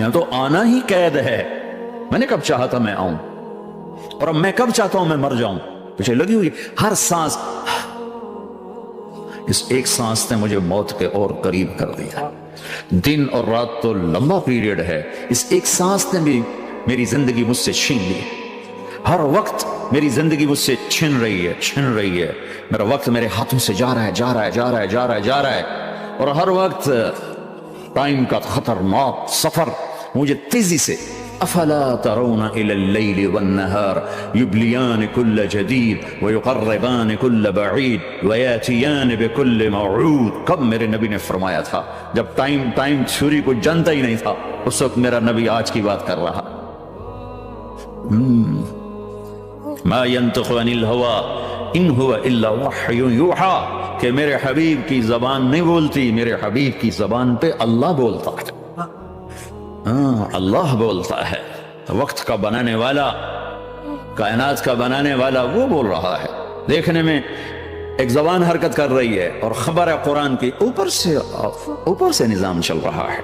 یہاں تو آنا ہی قید ہے. میں نے کب چاہا تھا میں آؤں، اور اب میں کب چاہتا ہوں میں مر جاؤں. پیچھے لگی ہوئی ہر سانس، اس ایک سانس نے مجھے موت کے اور قریب کر دیا. دن اور رات تو لمبا پیریڈ ہے، اس ایک سانس نے بھی میری زندگی مجھ سے چھین لی. ہر وقت میری زندگی مجھ سے چھن رہی ہے. میرا وقت میرے ہاتھوں سے جا رہا ہے، اور ہر وقت ٹائم کا خطرناک سفر مجھے تیزی سے. افلا ترون الى الليل والنهار يبليان كل جديد ويقربان كل بعيد وياتيان بكل موعود. کب میرے نبی نے فرمایا تھا؟ جب ٹائم تھیوری کو جانتا ہی نہیں تھا، اس وقت میرا نبی آج کی بات کر رہا. ما ينطق عن الهوى ان هو الا وحي يوحى، کہ میرے حبیب کی زبان نہیں بولتی، میرے حبیب کی زبان پہ اللہ بولتا ہے. اللہ بولتا ہے. وقت کا بنانے والا، کائنات کا بنانے والا وہ بول رہا ہے. دیکھنے میں ایک زبان حرکت کر رہی ہے اور خبر ہے قرآن کی اوپر سے نظام چل رہا ہے.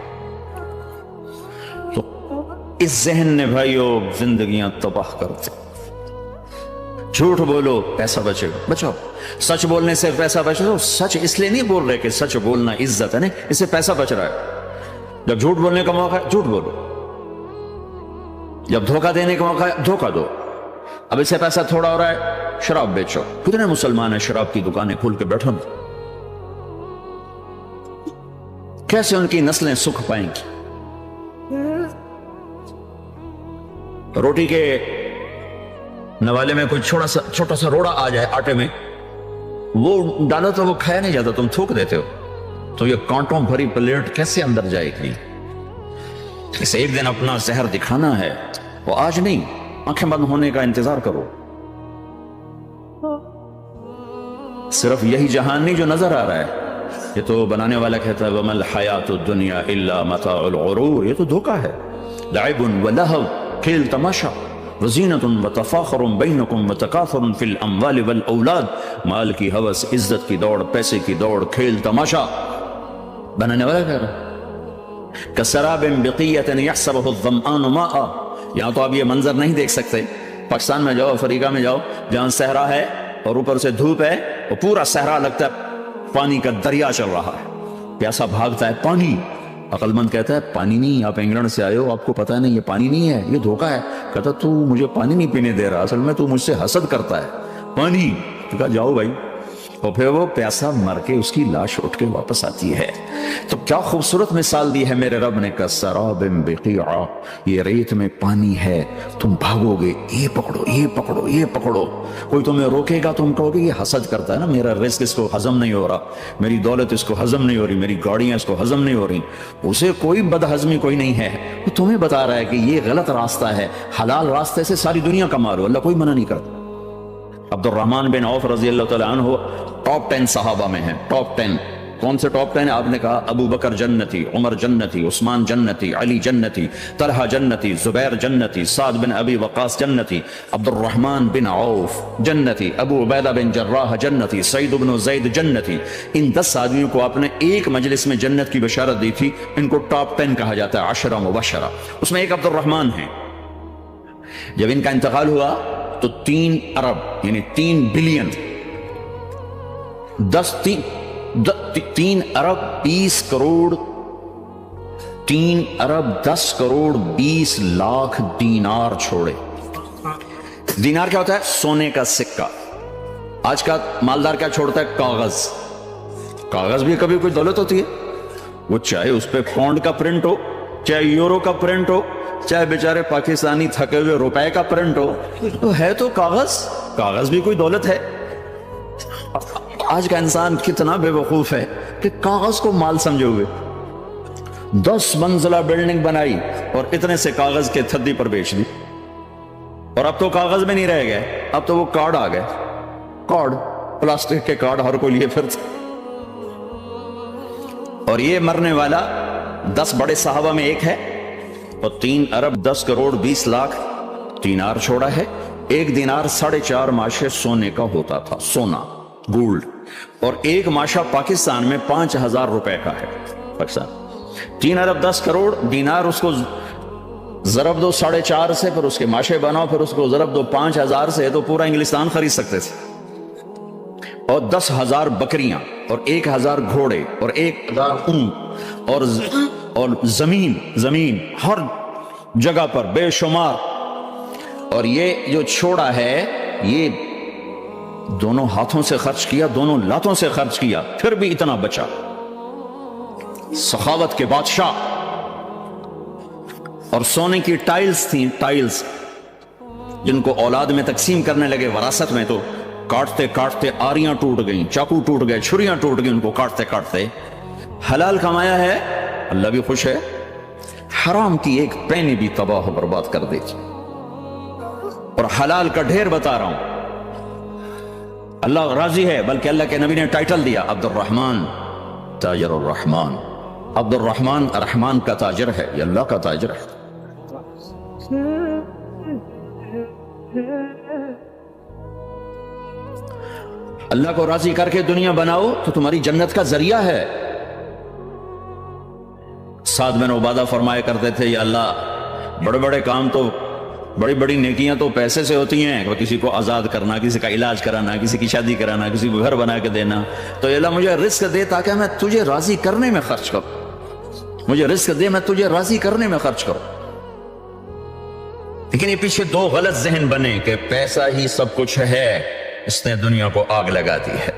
تو اس ذہن نے بھائیو زندگیاں تباہ کرتے. جھوٹ بولو پیسہ بچاؤ. سچ بولنے سے پیسہ بچ رہا. سچ اس لیے نہیں بول رہے کہ سچ بولنا عزت ہے، نہیں، اس سے پیسہ بچ رہا ہے. جب جھوٹ بولنے کا موقع ہے جھوٹ بولو، جب دھوکہ دینے کا موقع ہے دھوکہ دو. اب اس سے پیسہ تھوڑا ہو رہا ہے، شراب بیچو. کتنے مسلمان ہیں شراب کی دکانیں کھول کے بیٹھو؟ کیسے ان کی نسلیں سکھ پائیں گی؟ روٹی کے نوالے میں کوئی چھوٹا سا روڑا آ جائے آٹے میں، وہ ڈالو تو وہ کھایا نہیں جاتا، تم تھوک دیتے ہو. تو یہ کانٹوں بھری پلیٹ کیسے اندر جائے گی؟ اسے ایک دن اپنا زہر دکھانا ہے، وہ آج نہیں، آنکھیں بند ہونے کا انتظار کرو. صرف یہی جہان نہیں جو نظر آ رہا ہے. یہ تو بنانے والا کہتا ہے وَمَا الْحَيَاةُ الدُّنْيَا إِلَّا مَتَاعُ الْغُرُورِ. یہ تو دھوکہ ہے. لَعِبٌ وَلَهْوٌ، کھیل تماشا، وَزِينَةٌ وَتَفَاخُرٌ بَيْنَكُمْ وَتَكَاثُرٌ فِي الْأَمْوَالِ وَالْأَوْلَادِ. مال کی ہوس، عزت کی دوڑ، پیسے کی دوڑ، کھیل تماشا. بنانے والا کہہ رہا ہے كَسَرَابٍ بِقِيَّةٍ يَحْسَبُهُ الظَّمْآنُ مَاءً. یہاں تو آپ یہ منظر نہیں دیکھ سکتے. پاکستان میں جاؤ، افریقہ میں جاؤ، جہاں صحرا ہے اور اوپر سے دھوپ ہے، وہ پورا صحرا لگتا ہے پانی کا دریا چل رہا ہے. پیاسا بھاگتا ہے پانی. عقل مند کہتا ہے پانی نہیں، آپ انگلینڈ سے آئے ہو، آپ کو پتہ نہیں یہ پانی نہیں ہے، یہ دھوکہ ہے. کہتا تو مجھے پانی نہیں پینے دے رہا، اصل میں تو مجھ سے حسد کرتا ہے. پانی. تو کہا جاؤ بھائی. اور پھر وہ پیاسا مر کے اس کی لاش اٹھ کے واپس آتی ہے. تو کیا خوبصورت مثال دی ہے میرے رب نے. کَسَرَابٍ بِقِيعٍ، یہ ریت میں پانی ہے، تم بھاگو گے، یہ پکڑو یہ پکڑو یہ پکڑو. کوئی تمہیں روکے گا، تم کہو گے یہ حسد کرتا ہے نا، میرا رزق اس کو ہضم نہیں ہو رہا، میری دولت اس کو ہضم نہیں ہو رہی، میری گاڑیاں اس کو ہضم نہیں ہو رہی. اسے کوئی بد ہضمی کوئی نہیں ہے، وہ تمہیں بتا رہا ہے کہ یہ غلط راستہ ہے، حلال راستے سے ساری دنیا کما لو، اللہ کوئی منع نہیں کرتا. عبد الرحمن بن عوف رضی اللہ تعالیٰ عنہ ٹاپ 10 صحابہ میں ہیں. ٹاپ 10 کون سے ٹاپ 10 آپ نے کہا؟ ابو بکر جنتی، عمر جنتی، عثمان جنتی، علی جنتی، طلحہ جنتی، زبیر جنتی، سعد بن ابی وقاص جنتی، عبد الرحمن بن عوف جنتی، ابو عبیدہ بن جراح جنتی، سعید بن زید جنتی. ان 10 آدمیوں کو آپ نے ایک مجلس میں جنت کی بشارت دی تھی. ان کو ٹاپ 10 کہا جاتا ہے، 10 مبشرہ. اس میں ایک عبد الرحمن ہیں. جب ان کا انتقال ہوا تو 3 ارب یعنی 3 بلین 3 ارب 20 کروڑ 3 ارب 10 کروڑ 20 لاکھ دینار چھوڑے. دینار کیا ہوتا ہے؟ سونے کا سکہ. آج کا مالدار کیا چھوڑتا ہے؟ کاغذ. کاغذ بھی کبھی کوئی دولت ہوتی ہے. وہ چاہے اس پہ پاؤنڈ کا پرنٹ ہو، چاہے یورو کا پرنٹ ہو، چاہے بیچارے پاکستانی تھکے ہوئے روپے کا پرنٹ ہو، تو ہے تو کاغذ. کاغذ بھی کوئی دولت ہے. آج کا انسان کتنا بے وقوف ہے کہ کاغذ کو مال سمجھے ہوئے 10 منزلہ بلڈنگ بنائی اور اتنے سے کاغذ کے تھدی پر بیچ دی. اور اب تو کاغذ میں نہیں رہ گئے، اب تو وہ کارڈ آ گئے. کارڈ، پلاسٹک کے کارڈ ہر کوئی لیے پھرتا. اور یہ مرنے والا 10 بڑے صحابہ میں ایک ہے، اور 3 ارب 10 کروڑ 20 لاکھ دینار چھوڑا ہے. ایک دینار 4.5 ماشے سونے کا ہوتا تھا، سونا، گولڈ. اور ایک ماشا پاکستان میں 5000 روپے کا ہے. پاکستان 3 ارب 10 کروڑ دینار اس کو ضرب دو 4.5 سے، پھر اس کے ماشے بناؤ، پھر اس کو ضرب دو 5,000 سے، تو پورا انگلستان خرید سکتے تھے۔ اور 10,000 بکریاں اور 1,000 گھوڑے اور 1,000 اونٹ اور زمین ہر جگہ پر بے شمار۔ اور یہ جو چھوڑا ہے یہ دونوں ہاتھوں سے خرچ کیا، دونوں لاتوں سے خرچ کیا، پھر بھی اتنا بچا۔ سخاوت کے بادشاہ۔ اور سونے کی ٹائلز تھیں، ٹائلز جن کو اولاد میں تقسیم کرنے لگے وراثت میں، تو کاٹتے کاٹتے آریاں ٹوٹ گئیں، چاقو ٹوٹ گئے، چھریاں ٹوٹ گئیں، ان کو کاٹتے کاٹتے۔ حلال کمایا ہے، اللہ بھی خوش ہے، حرام کی ایک پینی بھی تباہ و برباد کر دی۔ اور حلال کا ڈھیر بتا رہا ہوں، اللہ راضی ہے، بلکہ اللہ کے نبی نے ٹائٹل دیا عبد الرحمن تاجر الرحمن۔ عبد الرحمن رحمان کا تاجر ہے، یہ اللہ کا تاجر ہے۔ اللہ کو راضی کر کے دنیا بناؤ تو تمہاری جنت کا ذریعہ ہے۔ سعد بن عبادہ فرمایا کرتے تھے، یا اللہ بڑے بڑے کام تو، بڑی بڑی نیکیاں تو پیسے سے ہوتی ہیں، کسی کو آزاد کرنا، کسی کا علاج کرانا، کسی کی شادی کرانا، کسی کو گھر بنا کے دینا، تو اللہ مجھے رزق دے تاکہ میں تجھے راضی کرنے میں خرچ کروں، مجھے رزق دے میں تجھے راضی کرنے میں خرچ کروں۔ لیکن یہ پیچھے دو غلط ذہن بنے کہ پیسہ ہی سب کچھ ہے، اس نے دنیا کو آگ لگا دی ہے،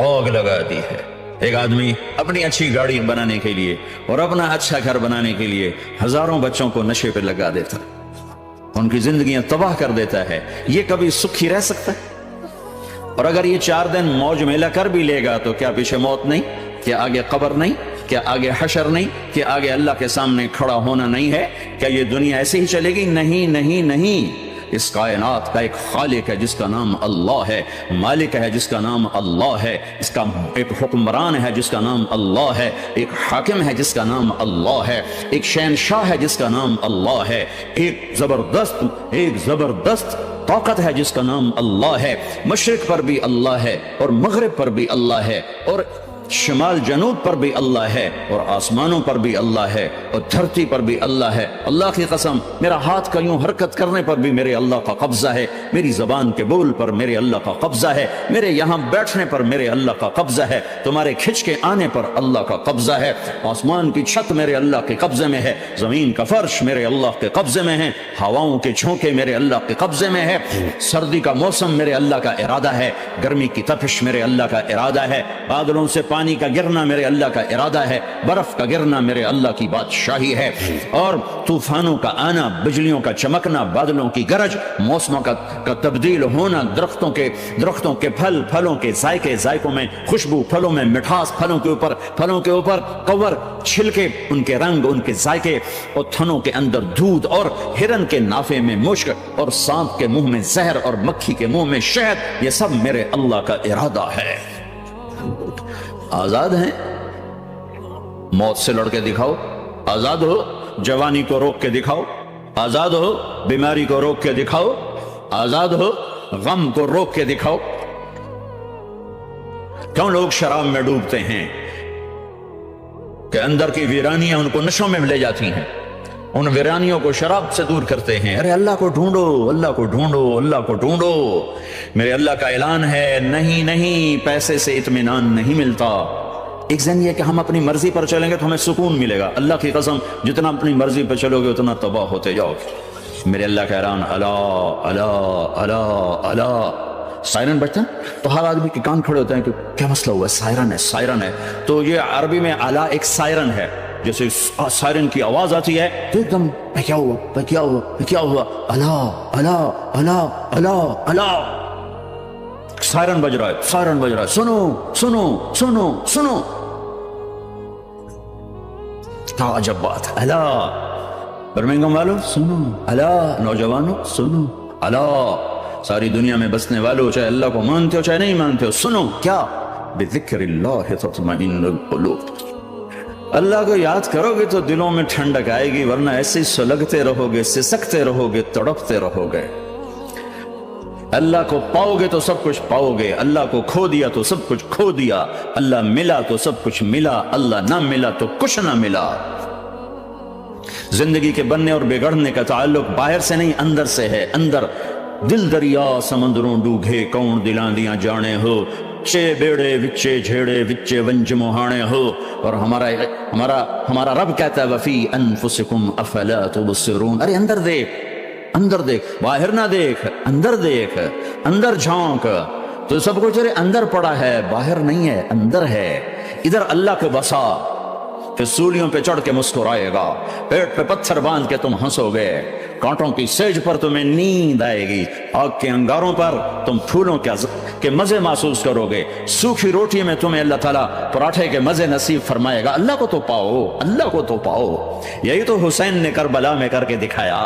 آگ لگا دی ہے۔ ایک آدمی اپنی اچھی گاڑی بنانے کے لیے اور اپنا اچھا گھر بنانے کے لیے ہزاروں بچوں کو نشے پہ لگا دیتا ہے، ان کی زندگیاں تباہ کر دیتا ہے۔ یہ کبھی سکھی رہ سکتا ہے؟ اور اگر یہ 4 دن موج میلہ کر بھی لے گا تو کیا پیچھے موت نہیں؟ کیا آگے قبر نہیں؟ کیا آگے حشر نہیں؟ کیا آگے اللہ کے سامنے کھڑا ہونا نہیں ہے؟ کیا یہ دنیا ایسے ہی چلے گی؟ نہیں نہیں نہیں، اس کائنات کا ایک خالق ہے جس کا نام اللہ ہے، مالک ہے جس کا نام اللہ ہے، اس کا ایک حکمران ہے جس کا نام اللہ ہے، ایک حاکم ہے جس کا نام اللہ ہے، ایک شہنشاہ ہے جس کا نام اللہ ہے، ایک زبردست طاقت ہے جس کا نام اللہ ہے۔ مشرق پر بھی اللہ ہے اور مغرب پر بھی اللہ ہے اور شمال جنوب پر بھی اللہ ہے اور آسمانوں پر بھی اللہ ہے اور دھرتی پر بھی اللہ ہے۔ اللہ کی قسم، میرا ہاتھ کا یوں حرکت کرنے پر بھی میرے اللہ کا قبضہ ہے، میری زبان کے بول پر میرے اللہ کا قبضہ ہے، میرے یہاں بیٹھنے پر میرے اللہ کا قبضہ ہے، تمہارے کھچ کے آنے پر اللہ کا قبضہ ہے۔ آسمان کی چھت میرے اللہ کے قبضے میں ہے، زمین کا فرش میرے اللہ کے قبضے میں ہے، ہواؤں کے جھونکے میرے اللہ کے قبضے میں ہے، سردی کا موسم میرے اللہ کا ارادہ ہے، گرمی کی تپش میرے اللہ کا ارادہ ہے، بادلوں سے پانی کا گرنا میرے اللہ کا ارادہ ہے، برف کا گرنا میرے اللہ کی بادشاہی ہے، اور طوفانوں کا آنا، بجلیوں کا چمکنا، بادلوں کی گرج، موسموں کا تبدیل ہونا، درختوں کے پھلوں کے ذائقوں میں خوشبو، پھلوں میں مٹھاس، پھلوں کے اوپر کور، چھلکے، ان کے رنگ، ان کے ذائقے، اور تھنوں کے اندر دودھ، اور ہرن کے نافے میں مشک، اور سانپ کے منہ میں زہر، اور مکھی کے منہ میں شہد، یہ سب میرے اللہ کا ارادہ ہے۔ آزاد ہیں؟ موت سے لڑ کے دکھاؤ، آزاد ہو، جوانی کو روک کے دکھاؤ، آزاد ہو، بیماری کو روک کے دکھاؤ، آزاد ہو، غم کو روک کے دکھاؤ۔ کیوں لوگ شراب میں ڈوبتے ہیں؟ کہ اندر کی ویرانیاں ان کو نشوں میں لے جاتی ہیں، ان ویرانیوں کو شراب سے دور کرتے ہیں۔ ارے اللہ کو ڈھونڈو، اللہ کو ڈھونڈو، اللہ کو ڈھونڈو۔ میرے اللہ کا اعلان ہے، نہیں، پیسے سے اطمینان نہیں ملتا۔ ایک ذہن یہ کہ ہم اپنی مرضی پر چلیں گے تو ہمیں سکون ملے گا۔ اللہ کی قسم، جتنا اپنی مرضی پر چلو گے اتنا تباہ ہوتے جاؤ گے۔ میرے اللہ کا اعلان، اللہ اللہ اللہ اللہ۔ سائرن بجتا ہے تو ہر آدمی کے کان کھڑے ہوتے ہیں کہ کیا مسئلہ ہوا ہے، سائرن ہے۔ تو یہ عربی میں اعلیٰ ایک سائرن ہے، جیسے سائرن کی آواز آتی ہے تو ایک دم کیا ہوا، اللہ اللہ اللہ اللہ اللہ، سائرن بج رہا ہے، سنو، کیا عجب بات ہے۔ اللہ برمنگم والوں سنو، اللہ نوجوانوں سنو، اللہ ساری دنیا میں بسنے والوں، چاہے اللہ کو مانتے ہو چاہے نہیں مانتے ہو، سنو کیا، بذکر اللہ تطمئن القلوب۔ اللہ کو یاد کرو گے تو دلوں میں ٹھنڈک آئے گی، ورنہ ایسے سلگتے رہو گے، سسکتے رہو گے، تڑپتے رہو گے۔ اللہ کو پاؤ گے تو سب کچھ پاؤ گے، اللہ کو کھو دیا تو سب کچھ کھو دیا، اللہ ملا تو سب کچھ ملا، اللہ نہ ملا تو کچھ نہ ملا۔ زندگی کے بننے اور بگڑنے کا تعلق باہر سے نہیں اندر سے ہے. اندر دل دریا سمندروں ڈوگے کون دلاں دیاں جانے ہو چے بیڑے وچے جھیڑے وچے ونج موہانے ہو. اور ہمارا رب کہتا ہے وفی انفسکم افلا تبصرون. ارے اندر دیکھ باہر نہ دیکھ، اندر دیکھ، اندر جھانک. تو سب کچھ تیرے اندر پڑا ہے، باہر نہیں ہے، اندر ہے. ادھر اللہ کو بسا، پھر سولیوں پہ چڑھ کے مسکرائے گا، پیٹ پہ پتھر باندھ کے تم ہنسو گے، کانٹوں کی سیج پر تمہیں نیند آئے گی، آگ کے انگاروں پر تم پھولوں کے مزے محسوس کرو گے، سوکھی روٹی میں تمہیں اللہ تعالیٰ پراٹھے کے مزے نصیب فرمائے گا. اللہ کو تو پاؤ، اللہ کو تو پاؤ. یہی تو حسین نے کربلا میں کر کے دکھایا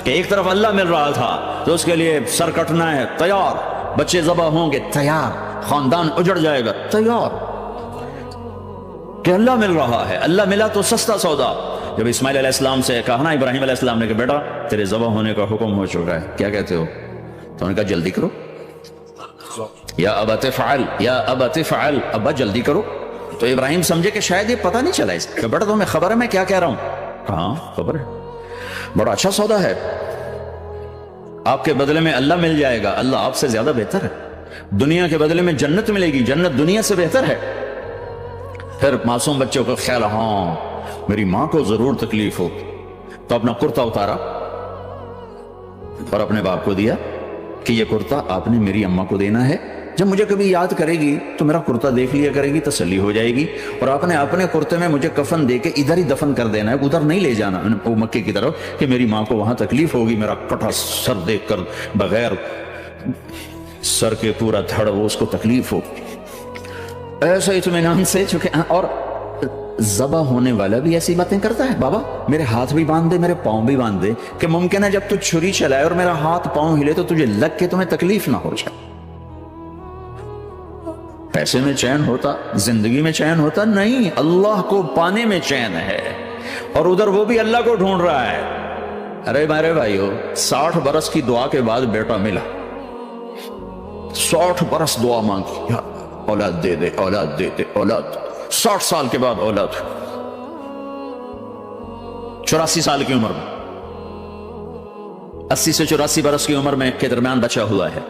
کہ ایک طرف اللہ مل رہا تھا تو اس کے لیے سر کٹنا ہے تیار، بچے ذبح ہوں گے تیار، خاندان اجڑ جائے گا تیار، کہ اللہ مل رہا ہے. اللہ ملا تو سستا سودا. جب اسماعیل علیہ السلام سے کہا نا ابراہیم علیہ السلام نے کہ بیٹا تیرے ذبح ہونے کا حکم ہو چکا ہے، کیا کہتے ہو؟ تو انہوں نے کہا جلدی کرو، یا ابا تفعل، یا ابا تفعل، ابا جلدی کرو. تو ابراہیم سمجھے کہ شاید یہ پتہ نہیں چلا اس کہ بیٹا تمہیں خبر ہے میں کیا کہہ رہا ہوں؟ ہاں خبر ہے، بڑا اچھا سودا ہے، آپ کے بدلے میں اللہ مل جائے گا، اللہ آپ سے زیادہ بہتر ہے. دنیا کے بدلے میں جنت ملے گی، جنت دنیا سے بہتر ہے. پھر معصوم بچوں کا خیال، ہاں میری ماں کو ضرور تکلیف ہو، تو اپنا کرتا اتارا اور اپنے باپ کو دیا کہ یہ کرتا آپ نے میری اماں کو دینا ہے، جب مجھے کبھی یاد کرے گی تو میرا کرتا دیکھ لیا کرے گی، تسلی ہو جائے گی. اور آپ نے اپنے کرتے میں مجھے کفن دے کے ادھر ہی دفن کر دینا ہے، ادھر نہیں لے جانا مکے کی طرف کہ میری ماں کو وہاں تکلیف ہوگی، میرا کٹا سر دیکھ کر بغیر سر کے پورا دھڑ وہ اس کو تکلیف ہو. ایسا اطمینان سے چکے. اور ذبح ہونے والا بھی ایسی باتیں کرتا ہے، بابا میرے ہاتھ بھی باندھ دے، میرے پاؤں بھی باندھ دے، کہ ممکن ہے جب تو چھری چلائے اور میرا ہاتھ پاؤں ہلے تو تجھے لگ کے تمہیں تکلیف نہ ہو جائے. پیسے میں چین ہوتا، زندگی میں چین ہوتا نہیں، اللہ کو پانے میں چین ہے. اور ادھر وہ بھی اللہ کو ڈھونڈ رہا ہے. ارے میرے بھائیو 60 برس کی دعا کے بعد بیٹا ملا، 60 برس دعا مانگی، اولاد دے دے، اولاد دے دے، اولاد. 60 سال کے بعد اولاد، 84 سال کی عمر میں، 80 سے 84 برس کی عمر میں کے درمیان بچہ ہوا ہے.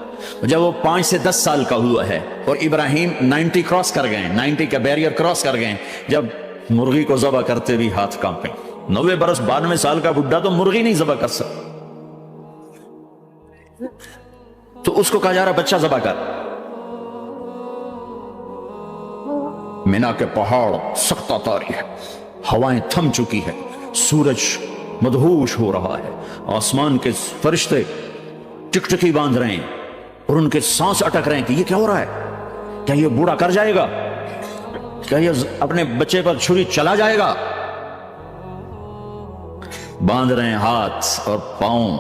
جب وہ 5 سے 10 سال کا ہوا ہے اور ابراہیم 90 کراس کر گئے، 90 کا بیریئر کراس کر گئے، جب مرغی کو ذبح کرتے بھی ہاتھ کانپے. 90 برس 92 سال کا بڈھا تو مرغی نہیں ذبح کر سکتا، تو اس کو کہا جا رہا بچہ ذبح کر. مینا کے پہاڑ سختہ تاری ہے، ہوائیں تھم چکی ہے، سورج مدہوش ہو رہا ہے، آسمان کے فرشتے ٹکٹکی باندھ رہے ہیں اور ان کے سانس اٹک رہے ہیں کہ یہ کیا ہو رہا ہے؟ کیا یہ بوڑھا کر جائے گا؟ کیا یہ اپنے بچے پر چھری چلا جائے گا؟ باندھ رہے ہیں ہاتھ اور پاؤں.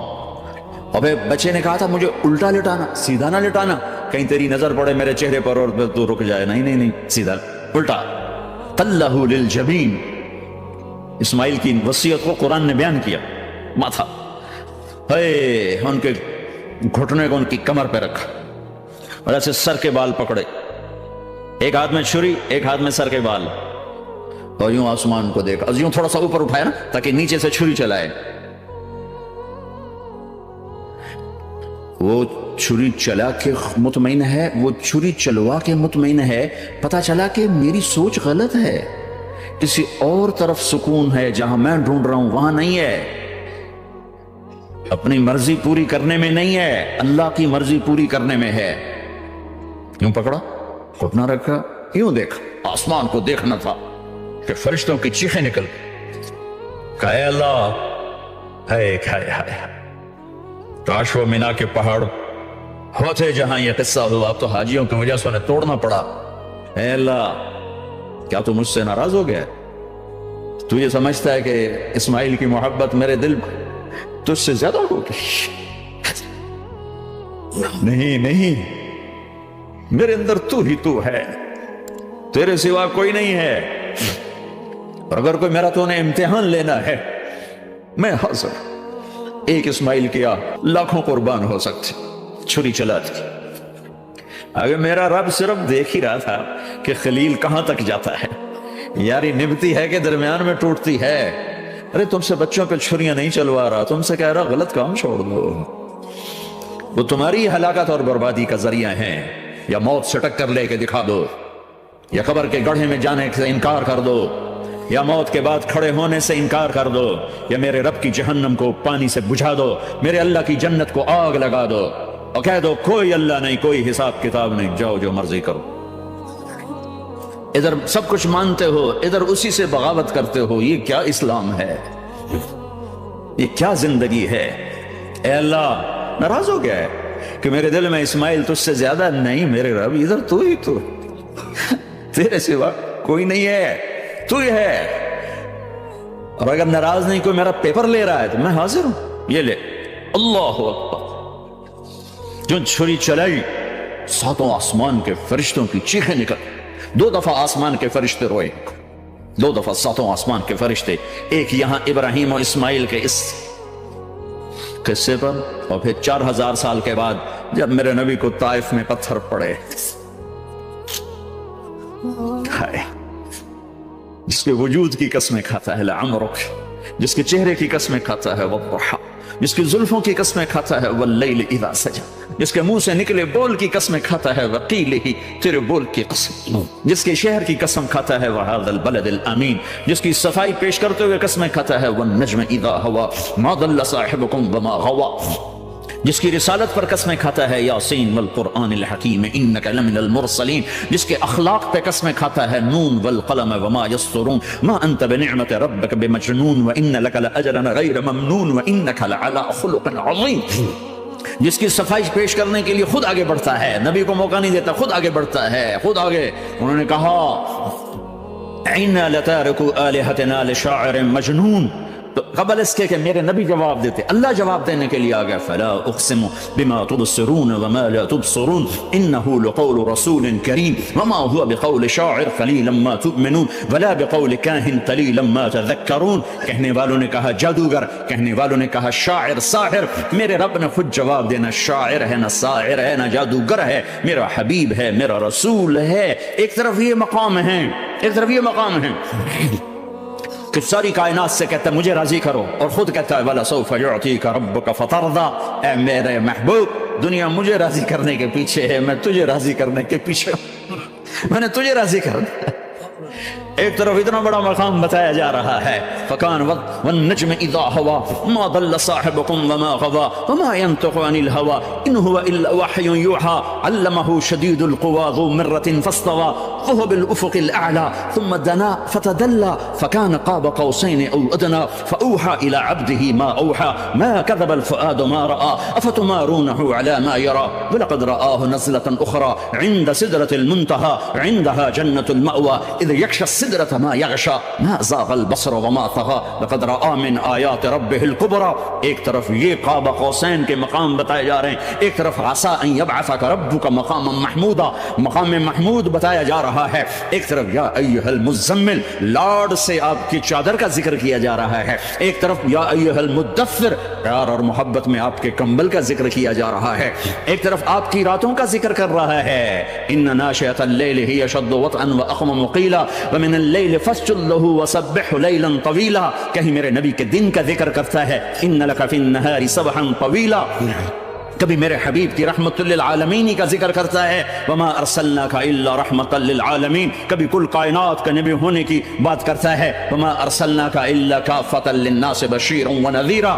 ابے بچے نے کہا تھا مجھے الٹا لٹانا، سیدھا نہ لٹانا، کہیں تیری نظر پڑے میرے چہرے پر اور تو رک جائے. نہیں سیدھا، الٹا. تلہ للجبین، اسماعیل کی وصیت کو قرآن نے بیان کیا. ماتھا ان کے گھٹنے کو ان کی کمر پہ رکھا اور ایسے سر کے بال پکڑے، ایک ہاتھ میں چھری ایک ہاتھ میں سر کے بال، اور یوں آسمان کو دیکھا، یوں تھوڑا سا اوپر اٹھایا نا تاکہ نیچے سے چھری چلائے. وہ چھری چلا کے مطمئن ہے، وہ چھری چلوا کے مطمئن ہے. پتا چلا کہ میری سوچ غلط ہے، کسی اور طرف سکون ہے، جہاں میں ڈھونڈ رہا ہوں وہاں نہیں ہے. اپنی مرضی پوری کرنے میں نہیں ہے، اللہ کی مرضی پوری کرنے میں ہے. یوں پکڑا، گھٹنا رکھا، یوں دیکھا، آسمان کو دیکھنا تھا کہ فرشتوں کی چیخیں نکل. کہا اے اللہ، ہائے کاش وہ مینا کے پہاڑ ہوتے جہاں یہ قصہ ہوا، اب تو حاجیوں کی وجہ سے انہیں توڑنا پڑا. اے اللہ، کیا تو مجھ سے ناراض ہو گیا؟ تو یہ سمجھتا ہے کہ اسماعیل کی محبت میرے دل تجھ سے زیادہ ہو گئی؟ نہیں، میرے اندر تو ہی تو ہے، تیرے سوا کوئی نہیں ہے. اور اگر کوئی میرا تو نے امتحان لینا ہے، میں حاضر. ایک اسماعیل کیا لاکھوں قربان ہو سکتے، چھری چلاتی. اگر میرا رب صرف دیکھ ہی رہا تھا کہ خلیل کہاں تک جاتا ہے، یاری نبھتی ہے کہ درمیان میں ٹوٹتی ہے. ارے تم سے بچوں پہ چھریاں نہیں چلوا رہا، تم سے کہہ رہا غلط کام چھوڑ دو، وہ تمہاری ہلاکت اور بربادی کا ذریعہ ہیں، یا موت سے ٹکر لے کے دکھا دو، یا قبر کے گڑھے میں جانے سے انکار کر دو، یا موت کے بعد کھڑے ہونے سے انکار کر دو، یا میرے رب کی جہنم کو پانی سے بجھا دو، میرے اللہ کی جنت کو آگ لگا دو اور کہہ دو کوئی اللہ نہیں، کوئی حساب کتاب نہیں، جاؤ جو مرضی کرو۔ ادھر سب کچھ مانتے ہو، ادھر اسی سے بغاوت کرتے ہو، یہ کیا اسلام ہے؟ یہ کیا زندگی ہے؟ اے اللہ ناراض ہو گیا ہے کہ میرے دل میں اسماعیل تجھ سے زیادہ نہیں، میرے رب ادھر تو ہی تو، تیرے سوا کوئی نہیں ہے، تو ہی ہے۔ اور اگر ناراض نہیں کوئی میرا پیپر لے رہا ہے تو میں حاضر ہوں، یہ لے۔ اللہ اکبر، جو چھری چلائی ساتوں آسمان کے فرشتوں کی چیخیں نکل، 2 دفعہ آسمان کے فرشتے روئے، 2 دفعہ ساتوں آسمان کے فرشتے، ایک یہاں ابراہیم اور اسماعیل کے اس قصے پر، اور پھر 4000 سال کے بعد جب میرے نبی کو طائف میں پتھر پڑے، جس کے وجود کی قسمیں کھاتا ہے لعمرک، جس کے چہرے کی قسمیں کھاتا ہے والضحى، جس کی زلفوں کی قسمیں کھاتا ہے واللیل اذا سجى، جس کے منہ سے نکلے بول کی قسمیں کھاتا ہے وقیلہ، تیرے بول کی قسم، جس کے شہر کی قسم کھاتا ہے وهذا البلد الامین، جس کی صفائی پیش کرتے ہوئے قسمیں کھاتا ہے والنجم اذا هوى ما ضل صاحبكم وما غوى، جس کی رسالت پر قسمیں کھاتا ہے یاسین والقرآن الحکیم انک لمن المرسلین، جس کے اخلاق پہ قسمیں کھاتا ہے نون والقلم وما یسطرون ما انت بنعمت ربک بمجنون وان لک لاجرا غیر ممنون وانک لعلی خلق عظیم، جس کی صفائی پیش کرنے کے لیے خود آگے بڑھتا ہے، نبی کو موقع نہیں دیتا، خود آگے بڑھتا ہے، خود آگے۔ انہوں نے کہا انا لتارکو آلہتنا لشاعر مجنون، تو قبل اس کے کہ میرے نبی جواب دیتے، اللہ جواب دینے کے لیے آگیا فلا اقسم بما تبصرون وما لا تبصرون انه لقول رسول کریم وما هو بقول شاعر قلیلا ما تؤمنون ولا بقول کاہن قلیلا ما تذکرون۔ کہنے والوں نے کہا جادوگر، کہنے والوں نے کہا شاعر، ساحر، میرے رب نے خود جواب دینا شاعر ہے نہ ساحر ہے نہ جادوگر ہے، میرا حبیب ہے، میرا رسول ہے۔ ایک طرف یہ مقام ہے، ایک طرف یہ مقام ہے کہ ساری کائنات سے کہتا ہے مجھے راضی کرو، اور خود کہتا ہے وَلَسَوْفَ يُعْطِيكَ رَبُّكَ فَتَرْضَىٰ، اے میرے محبوب دنیا مجھے راضی کرنے کے پیچھے ہے، میں تجھے راضی کرنے کے پیچھے ہوں، میں نے تجھے راضی کرنا۔ ایک طرف اتنا بڑا مقام بتایا جا رہا ہے فَكَانَ وَالنَّجْمِ إِذَا هَوَىٰ مَا ضَلَّ صَاحِبُكُمْ وَمَا غَوَىٰ وَمَا يَنطِقُ عَنِ الْهَوَىٰ إِنْ هُوَ إِلَّا وَحْيٌ يُوحَىٰ عَلَّمَهُ شَدِيدُ الْقُوَىٰ ذُو مِرَّةٍ فَاسْتَوَىٰ وَهُوَ بِالْأُفُقِ الْأَعْلَىٰ ثُمَّ دَنَا فَتَدَلَّىٰ فَكَانَ قَابَ قَوْسَيْنِ أَوْ أَدْنَىٰ فَأَوْحَىٰ إِلَىٰ عَبْدِهِ مَا أَوْحَىٰ مَا كَذَبَ الْفُؤَادُ مَا رَأَىٰ أَفَتُمَارُونَهُ عَلَىٰ مَا يَرَىٰ وَلَقَدْ رَآهُ نَزْلَةً أُخْرَىٰ عِندَ سِدْرَةِ الْمُنتَهَىٰ عِندَهَا جَنَّةُ الْمَأْوَىٰ إِذْ يَغْشَى السِّدْرَةَ مَا يَغْشَىٰ ما زاغ البصر وما طغى لقد رأى من آیات ربه الكبرى۔ ایک طرف یہ قاب قوسین کے مقام بتائے جا رہے ہیں، ایک طرف عسى ان يبعثك ربك مقاما محمودا، مقام محمود بتایا جا رہا ہے، ایک طرف یا ایھا المزمل لاڈ سے آپ کی چادر کا ذکر کیا جا رہا ہے، ایک طرف یا ایھا المدثر پیار اور محبت میں آپ کے کمبل کا ذکر کیا جا رہا ہے، ایک طرف آپ کی راتوں کا ذکر کر رہا ہے ان ناشئة الليل هي اشد وطئا واقوم قیلا ومن الليل فاسجد له وسبح ليلا طويلا، کہیں میرے نبی کے دن کا ذکر کرتا ہے ان لك في النهار سبحا طويلا، کبھی میرے حبیب کی رحمت للعالمین کا ذکر کرتا ہے وما ارسلناک الا رحمتا للعالمین، کبھی کل کائنات کا نبی ہونے کی بات کرتا ہے وما ارسلناک الا کافتا للناس بشیرا ونذیرا،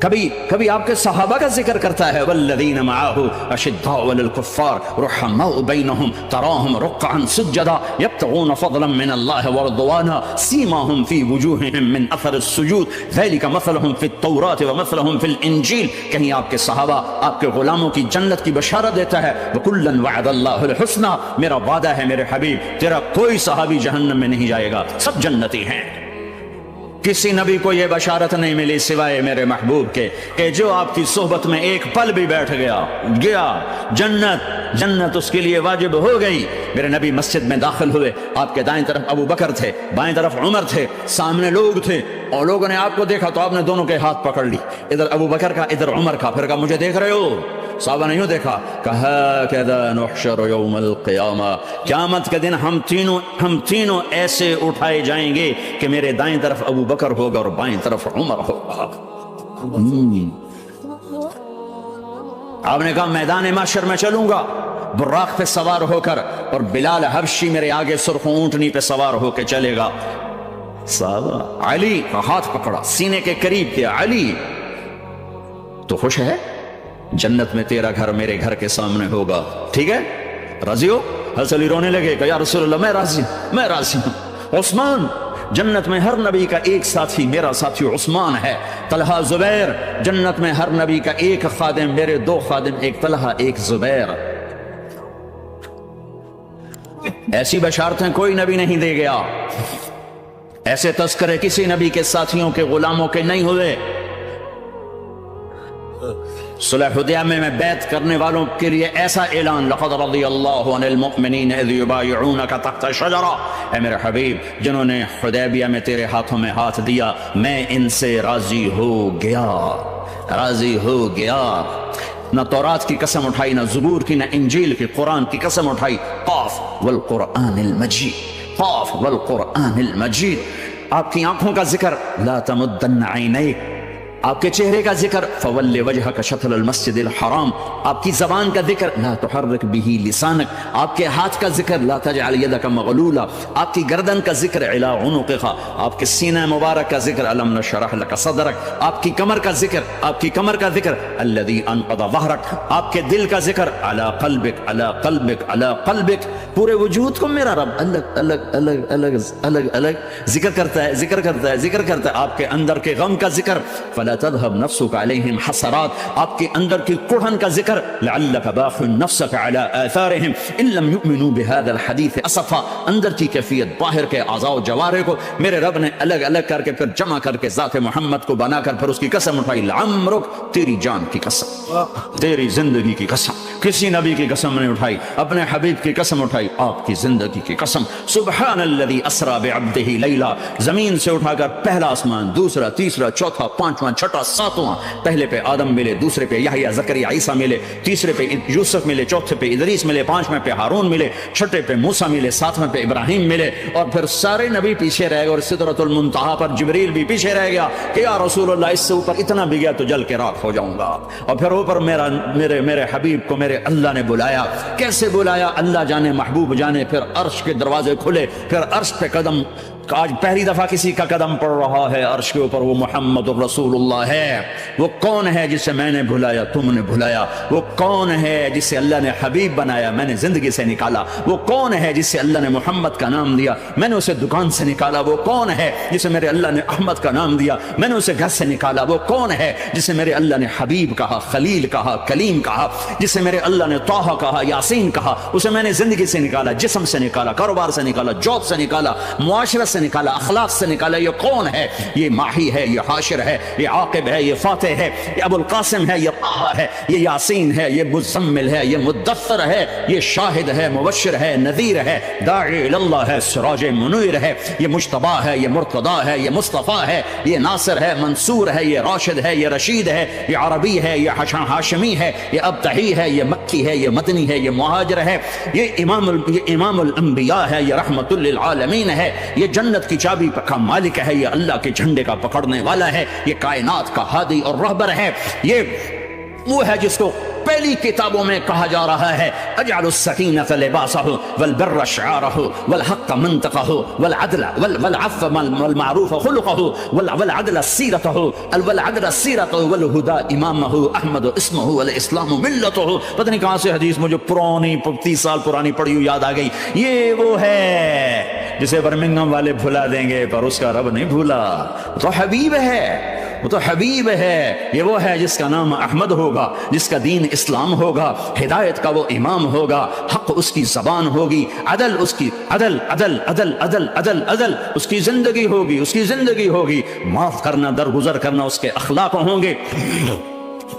کبھی آپ کے صحابہ کا ذکر کرتا ہے والذین معه اشداء علی الکفار رحماء بینہم تراہم رکعا سجدا یبتغون فضلا من اللہ ورضوانا سیماہم فی وجوہہم من اثر السجود ذلک مثلہم فی التوراۃ ومثلہم فی الانجیل، کہیں آپ کے صحابہ آپ کے غلاموں کی جنت کی بشارت دیتا ہے وکلا وعد اللہ الحسنى، میرا وعدہ ہے میرے حبیب تیرا کوئی صحابی جہنم میں نہیں جائے گا، سب جنتی ہیں۔ کسی نبی کو یہ بشارت نہیں ملی سوائے میرے محبوب کے کہ جو آپ کی صحبت میں ایک پل بھی بیٹھ گیا جنت اس کے لیے واجب ہو گئی۔ میرے نبی مسجد میں داخل ہوئے، آپ کے دائیں طرف ابو بکر تھے، بائیں طرف عمر تھے، سامنے لوگ تھے، اور لوگوں نے آپ کو دیکھا تو آپ نے دونوں کے ہاتھ پکڑ لی، ادھر ابو بکر کا ادھر عمر کا، پھر کہا مجھے دیکھ رہے ہو؟ صحابہ نے یوں دیکھا کہا کذا نحشر یوم القیامہ، قیامت کے دن ہم تینوں ایسے اٹھائے جائیں گے کہ میرے دائیں طرف ابو بکر ہوگا اور بائیں طرف عمر ہوگا۔ آپ نے کہا میدان محشر میں چلوں گا براق پہ سوار ہو کر، اور بلال حبشی میرے آگے سرخ اونٹنی پہ سوار ہو کے چلے گا۔ صحابہ علی کا ہاتھ پکڑا، سینے کے قریب کیا، علی تو خوش ہے؟ جنت میں تیرا گھر میرے گھر کے سامنے ہوگا، ٹھیک ہے؟ راضی ہو؟ حضرت علی رونے لگے کہ یا رسول اللہ میں راضی ہوں۔ عثمان، جنت میں ہر نبی کا ایک ساتھی میرا ساتھی عثمان ہے۔ طلحہ، زبیر، جنت میں ہر نبی کا ایک خادم میرے دو خادم، ایک طلحہ ایک زبیر۔ ایسی بشارتیں کوئی نبی نہیں دے گیا، ایسے تذکرے کسی نبی کے ساتھیوں کے غلاموں کے نہیں ہوئے۔ صلح حدیبیہ میں بیعت کرنے والوں کے لیے ایسا اعلان، لقد رضی اللہ عن المؤمنین اذ یبایعونک تحت الشجرہ، اے میرے حبیب جنہوں نے حدیبیہ میں تیرے ہاتھوں میں ہاتھ دیا میں ان سے راضی ہو گیا، راضی ہو گیا۔ نہ تورات کی قسم اٹھائی، نہ زبور کی، نہ انجیل کی، قرآن کی قسم اٹھائی۔ قاف والقرآن المجید، قاف والقرآن المجید۔ آپ کی آنکھوں کا ذکر لا تمدن عینیک، آپ کے چہرے کا ذکر فول وجہک شطر المسجد الحرام، آپ کی زبان کا ذکر لا تحرک بہ لسانک، آپ کے ہاتھ کا ذکر لا تجعل یدک مغلولا، آپ کی گردن کا ذکر علی عنقک، آپ کے سینہ مبارک کا ذکر الم نشرح لک صدرک، آپ کی کمر کا ذکر، آپ کی کمر کا ذکر الذی انقض ظہرک، آپ کے دل کا ذکر علی قلبک علی قلبک علی قلبک۔ پورے وجود کو میرا رب الگ الگ الگ الگ الگ الگ ذکر کرتا ہے، ذکر کرتا ہے، ذکر کرتا ہے۔ آپ کے اندر کے غم کا ذکر فلا تذهب نفسك عليهم حسرات، آپ کے اندر کی کڑھن کا ذکر لعلك باخع نفسك على آثارهم ان لم يؤمنوا بهذا الحديث اسفا، اندر کی کیفیت باہر کے اعضاء و جوارح کو میرے رب نے الگ الگ کر کے پھر جمع کر کے ذات محمد کو بنا کر پھر اس کی قسم اٹھائی، لعمرک، تیری جان کی قسم، تیری زندگی کی قسم۔ کسی نبی کی قسم نہیں اٹھائی، اپنے حبیب کی قسم اٹھائی، آپ کی زندگی کی قسم۔ سبحان الذي اسرى بعبده ليلا، زمین سے اٹھا کر پہلا آسمان، دوسرا، تیسرا، چوتھا، پانچواں، چھٹا، ساتواں، پہلے پہ آدم ملے، دوسرے پہ یحییٰ، زکریا، عیسیٰ ملے، تیسرے پہ یوسف ملے، چوتھے پہ ادریس ملے، پانچویں پہ ہارون ملے، چھٹے پہ موسیٰ ملے، ساتویں پہ ابراہیم ملے، اور پھر سارے نبی پیچھے رہ گئے، اور سدرۃ المنتہا پر جبریل بھی پیچھے رہ گیا کہ یا رسول اللہ اس سے اوپر اتنا بھی گیا تو جل کے راکھ ہو جاؤں گا۔ اور پھر اوپر میرے حبیب کو میرے اللہ نے بلایا، کیسے بلایا اللہ جانے، محبوب جانے۔ پھر عرش کے دروازے کھلے، پھر عرش پہ قدم، آج پہلی دفعہ کسی کا قدم پڑ رہا ہے عرش کے اوپر، وہ محمد الرسول اللہ ہے۔ وہ کون ہے جسے میں نے بھلایا، تم نے بھلایا؟ وہ کون ہے جسے اللہ نے حبیب بنایا، میں نے زندگی سے نکالا؟ وہ کون ہے جسے اللہ نے محمد کا نام دیا، میں نے اسے دکان سے نکالا؟ وہ کون ہے جسے میرے اللہ نے احمد کا نام دیا، میں نے اسے گھر سے نکالا؟ وہ کون ہے جسے میرے اللہ نے حبیب کہا، خلیل کہا، کلیم کہا، جسے میرے اللہ نے طٰہٰ کہا، یاسین کہا؟ اسے میں نے زندگی سے نکالا، جسم سے نکالا، کاروبار سے نکالا، جاب سے نکالا، معاشرت سے نکالا، اخلاق سے نکالا۔ یہ کون ہے؟ یہ ماہی ہے، یہ حاشر ہے، یہ عاقب ہے، یہ فاتح ہے، یہ ابو القاسم ہے، یہ طٰہٰ ہے، یہ یاسین ہے، یہ مزمل ہے، یہ مدثر ہے، یہ شاہد ہے، مبشر ہے، نذیر ہے، داعی اللہ ہے، سراج منیر ہے، یہ مجتبیٰ ہے، یہ مرتضیٰ ہے، یہ مصطفیٰ ہے، یہ ناصر ہے، منصور ہے، یہ راشد ہے، یہ رشید ہے، یہ عربی ہے، یہ ہاشمی ہے، یہ ابتحی ہے، یہ مکی ہے، یہ مدنی ہے، یہ مہاجر ہے، یہ امام الانبیاء ہے، یہ رحمت للعالمین ہے، یہ جنت کی چابی کا مالک ہے، یہ اللہ کے جھنڈے کا پکڑنے والا ہے، یہ کائنات کا ہادی اور رہبر ہے، یہ وہ ہے جس کو پہلی کتابوں میں کہا جا رہا ہے اجعل السکینۃ لباسہ والبر شعارہ والحق منطقہ والعدل والعفو والمعروف خلقہ والعدل سیرتہ والہدى امامہ احمد اسمہ والاسلام ملتہ۔ پتہ نہیں کہاں سے حدیث مجھے پرانی 30 سال پرانی پڑھی ہوئی یاد آ گئی۔ یہ وہ ہے جسے برمنگھم والے بھلا دیں گے پر اس کا رب نہیں بھولا، تو حبیب ہے، وہ تو حبیب ہے۔ یہ وہ ہے جس کا نام احمد ہوگا، جس کا دین اسلام ہوگا، ہدایت کا وہ امام ہوگا، حق اس کی زبان ہوگی، عدل اس کی عدل عدل عدل عدل عدل عدل اس کی زندگی ہوگی، اس کی زندگی ہوگی، معاف کرنا، درگزر کرنا اس کے اخلاق ہوں گے۔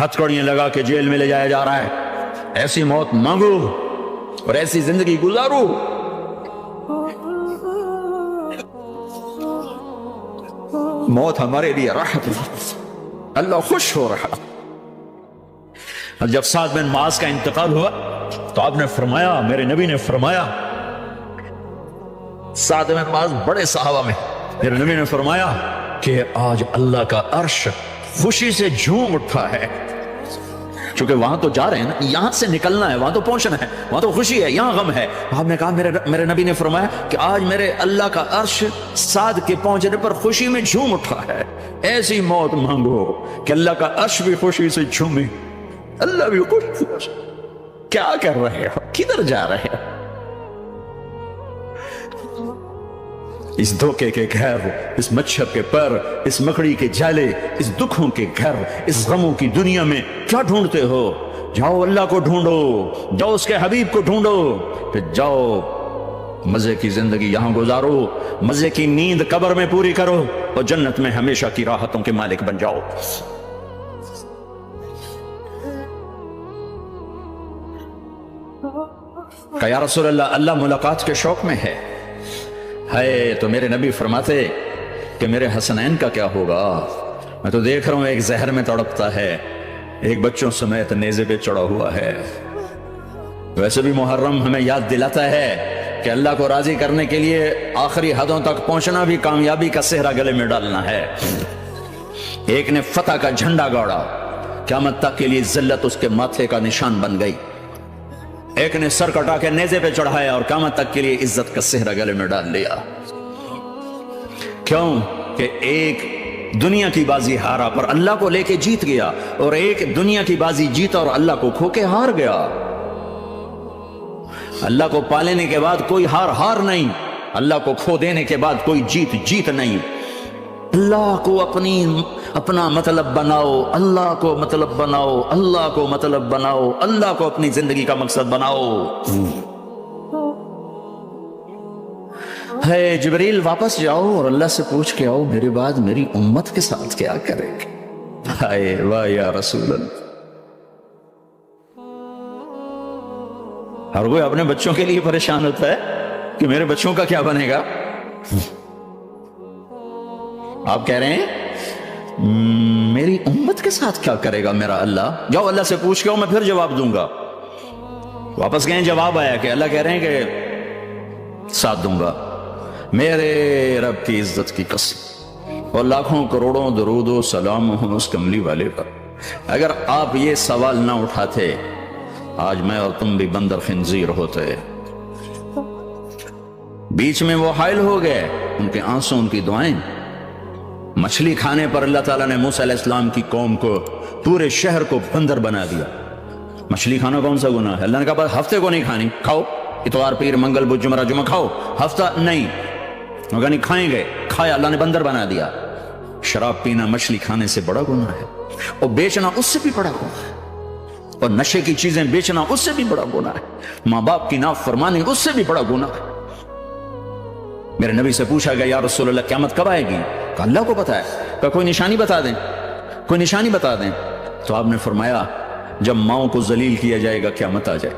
ہتھکڑیاں لگا کے جیل میں لے جایا جا رہا ہے. ایسی موت مانگو اور ایسی زندگی گزارو. موت ہمارے لیے راحت ہے. اللہ خوش ہو رہا. اور جب سعد بن معاذ کا انتقال ہوا تو آپ نے فرمایا، میرے نبی نے فرمایا، سعد بن معاذ بڑے صحابہ میں، میرے نبی نے فرمایا کہ آج اللہ کا عرش خوشی سے جھوم اٹھا ہے. چونکہ وہاں تو جا رہے ہیں نا، یہاں سے نکلنا ہے، وہاں تو پہنچنا ہے، وہاں تو خوشی ہے، یہاں غم ہے. آپ نے کہا، میرے نبی نے فرمایا کہ آج میرے اللہ کا عرش سعد کے پہنچنے پر خوشی میں جھوم اٹھا ہے. ایسی موت مانگو کہ اللہ کا عرش بھی خوشی سے جھومے، اللہ بھی خوش. کیا کر رہے ہو؟ کدھر جا رہے ہو؟ اس دھوکے کے گھر، اس مچھر کے پر، اس مکڑی کے جالے، اس دکھوں کے گھر، اس غموں کی دنیا میں کیا ڈھونڈتے ہو؟ جاؤ اللہ کو ڈھونڈو، جاؤ اس کے حبیب کو ڈھونڈو، پھر جاؤ مزے کی زندگی یہاں گزارو، مزے کی نیند قبر میں پوری کرو اور جنت میں ہمیشہ کی راحتوں کے مالک بن جاؤ. کہ یا رسول اللہ، اللہ ملاقات کے شوق میں ہے. تو میرے نبی فرماتے کہ میرے حسنین کا کیا ہوگا؟ میں تو دیکھ رہا ہوں ایک زہر میں تڑپتا ہے، ایک بچوں سمیت نیزے پہ چڑھا ہوا ہے. ویسے بھی محرم ہمیں یاد دلاتا ہے کہ اللہ کو راضی کرنے کے لیے آخری حدوں تک پہنچنا بھی کامیابی کا صحرا گلے میں ڈالنا ہے. ایک نے فتح کا جھنڈا گاڑا، قیامت تک کے لیے ذلت اس کے ماتھے کا نشان بن گئی. ایک نے سر کٹا کے نیزے پہ چڑھایا اور قیامت تک کے لیے عزت کا صحرا گلے میں ڈال لیا. کیوں کہ ایک دنیا کی بازی ہارا پر اللہ کو لے کے جیت گیا، اور ایک دنیا کی بازی جیتا اور اللہ کو کھو کے ہار گیا. اللہ کو پا لینے کے بعد کوئی ہار نہیں، اللہ کو کھو دینے کے بعد کوئی جیت نہیں. اللہ کو اپنا مطلب بناؤ، اللہ کو مطلب بناؤ، اللہ کو مطلب بناؤ، اللہ کو اپنی زندگی کا مقصد بناؤ. ہے جبریل واپس جاؤ اور اللہ سے پوچھ کے آؤ میرے بعد میری امت کے ساتھ کیا کرے گے. ہائے واہ یا رسول اللہ. ہر کوئی اپنے بچوں کے لیے پریشان ہوتا ہے کہ میرے بچوں کا کیا بنے گا. آپ کہہ رہے ہیں میری امت کے ساتھ کیا کرے گا میرا اللہ؟ جاؤ اللہ سے پوچھ کے آؤ، میں پھر جواب دوں گا. واپس گئے، جواب آیا کہ اللہ کہہ رہے ہیں کہ ساتھ دوں گا. میرے رب کی عزت کی قسم اور لاکھوں کروڑوں درود و سلام ہوں اس کملی والے پر، اگر آپ یہ سوال نہ اٹھاتے آج میں اور تم بھی بندر خنزیر ہوتے. بیچ میں وہ حائل ہو گئے، ان کے آنسوں، ان کی دعائیں. مچھلی کھانے پر اللہ تعالیٰ نے موسیٰ علیہ السلام کی قوم کو، پورے شہر کو بندر بنا دیا. مچھلی کھانا کون سا گناہ ہے؟ اللہ نے کہا ہفتے کو نہیں کھانی، کھاؤ، اتوار پیر منگل بدھ جمعہ جمعہ کھاؤ، ہفتہ نہیں. مگر نہیں کھائیں گے، کھایا، اللہ نے بندر بنا دیا. شراب پینا مچھلی کھانے سے بڑا گناہ ہے، اور بیچنا اس سے بھی بڑا گناہ ہے، اور نشے کی چیزیں بیچنا اس سے بھی بڑا گناہ ہے، ماں باپ کی نافرمانی اس سے بھی بڑا گناہ ہے. میرے نبی سے پوچھا گیا یا رسول اللہ قیامت کب آئے گی؟ کہ اللہ کو پتا ہے. کہ کوئی نشانی بتا دیں، کوئی نشانی بتا دیں. تو آپ نے فرمایا جب ماؤں کو ذلیل کیا جائے گا قیامت آ جائے.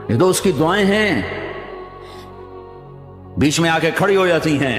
یہ تو اس کی دعائیں ہیں، بیچ میں آ کے کھڑی ہو جاتی ہیں.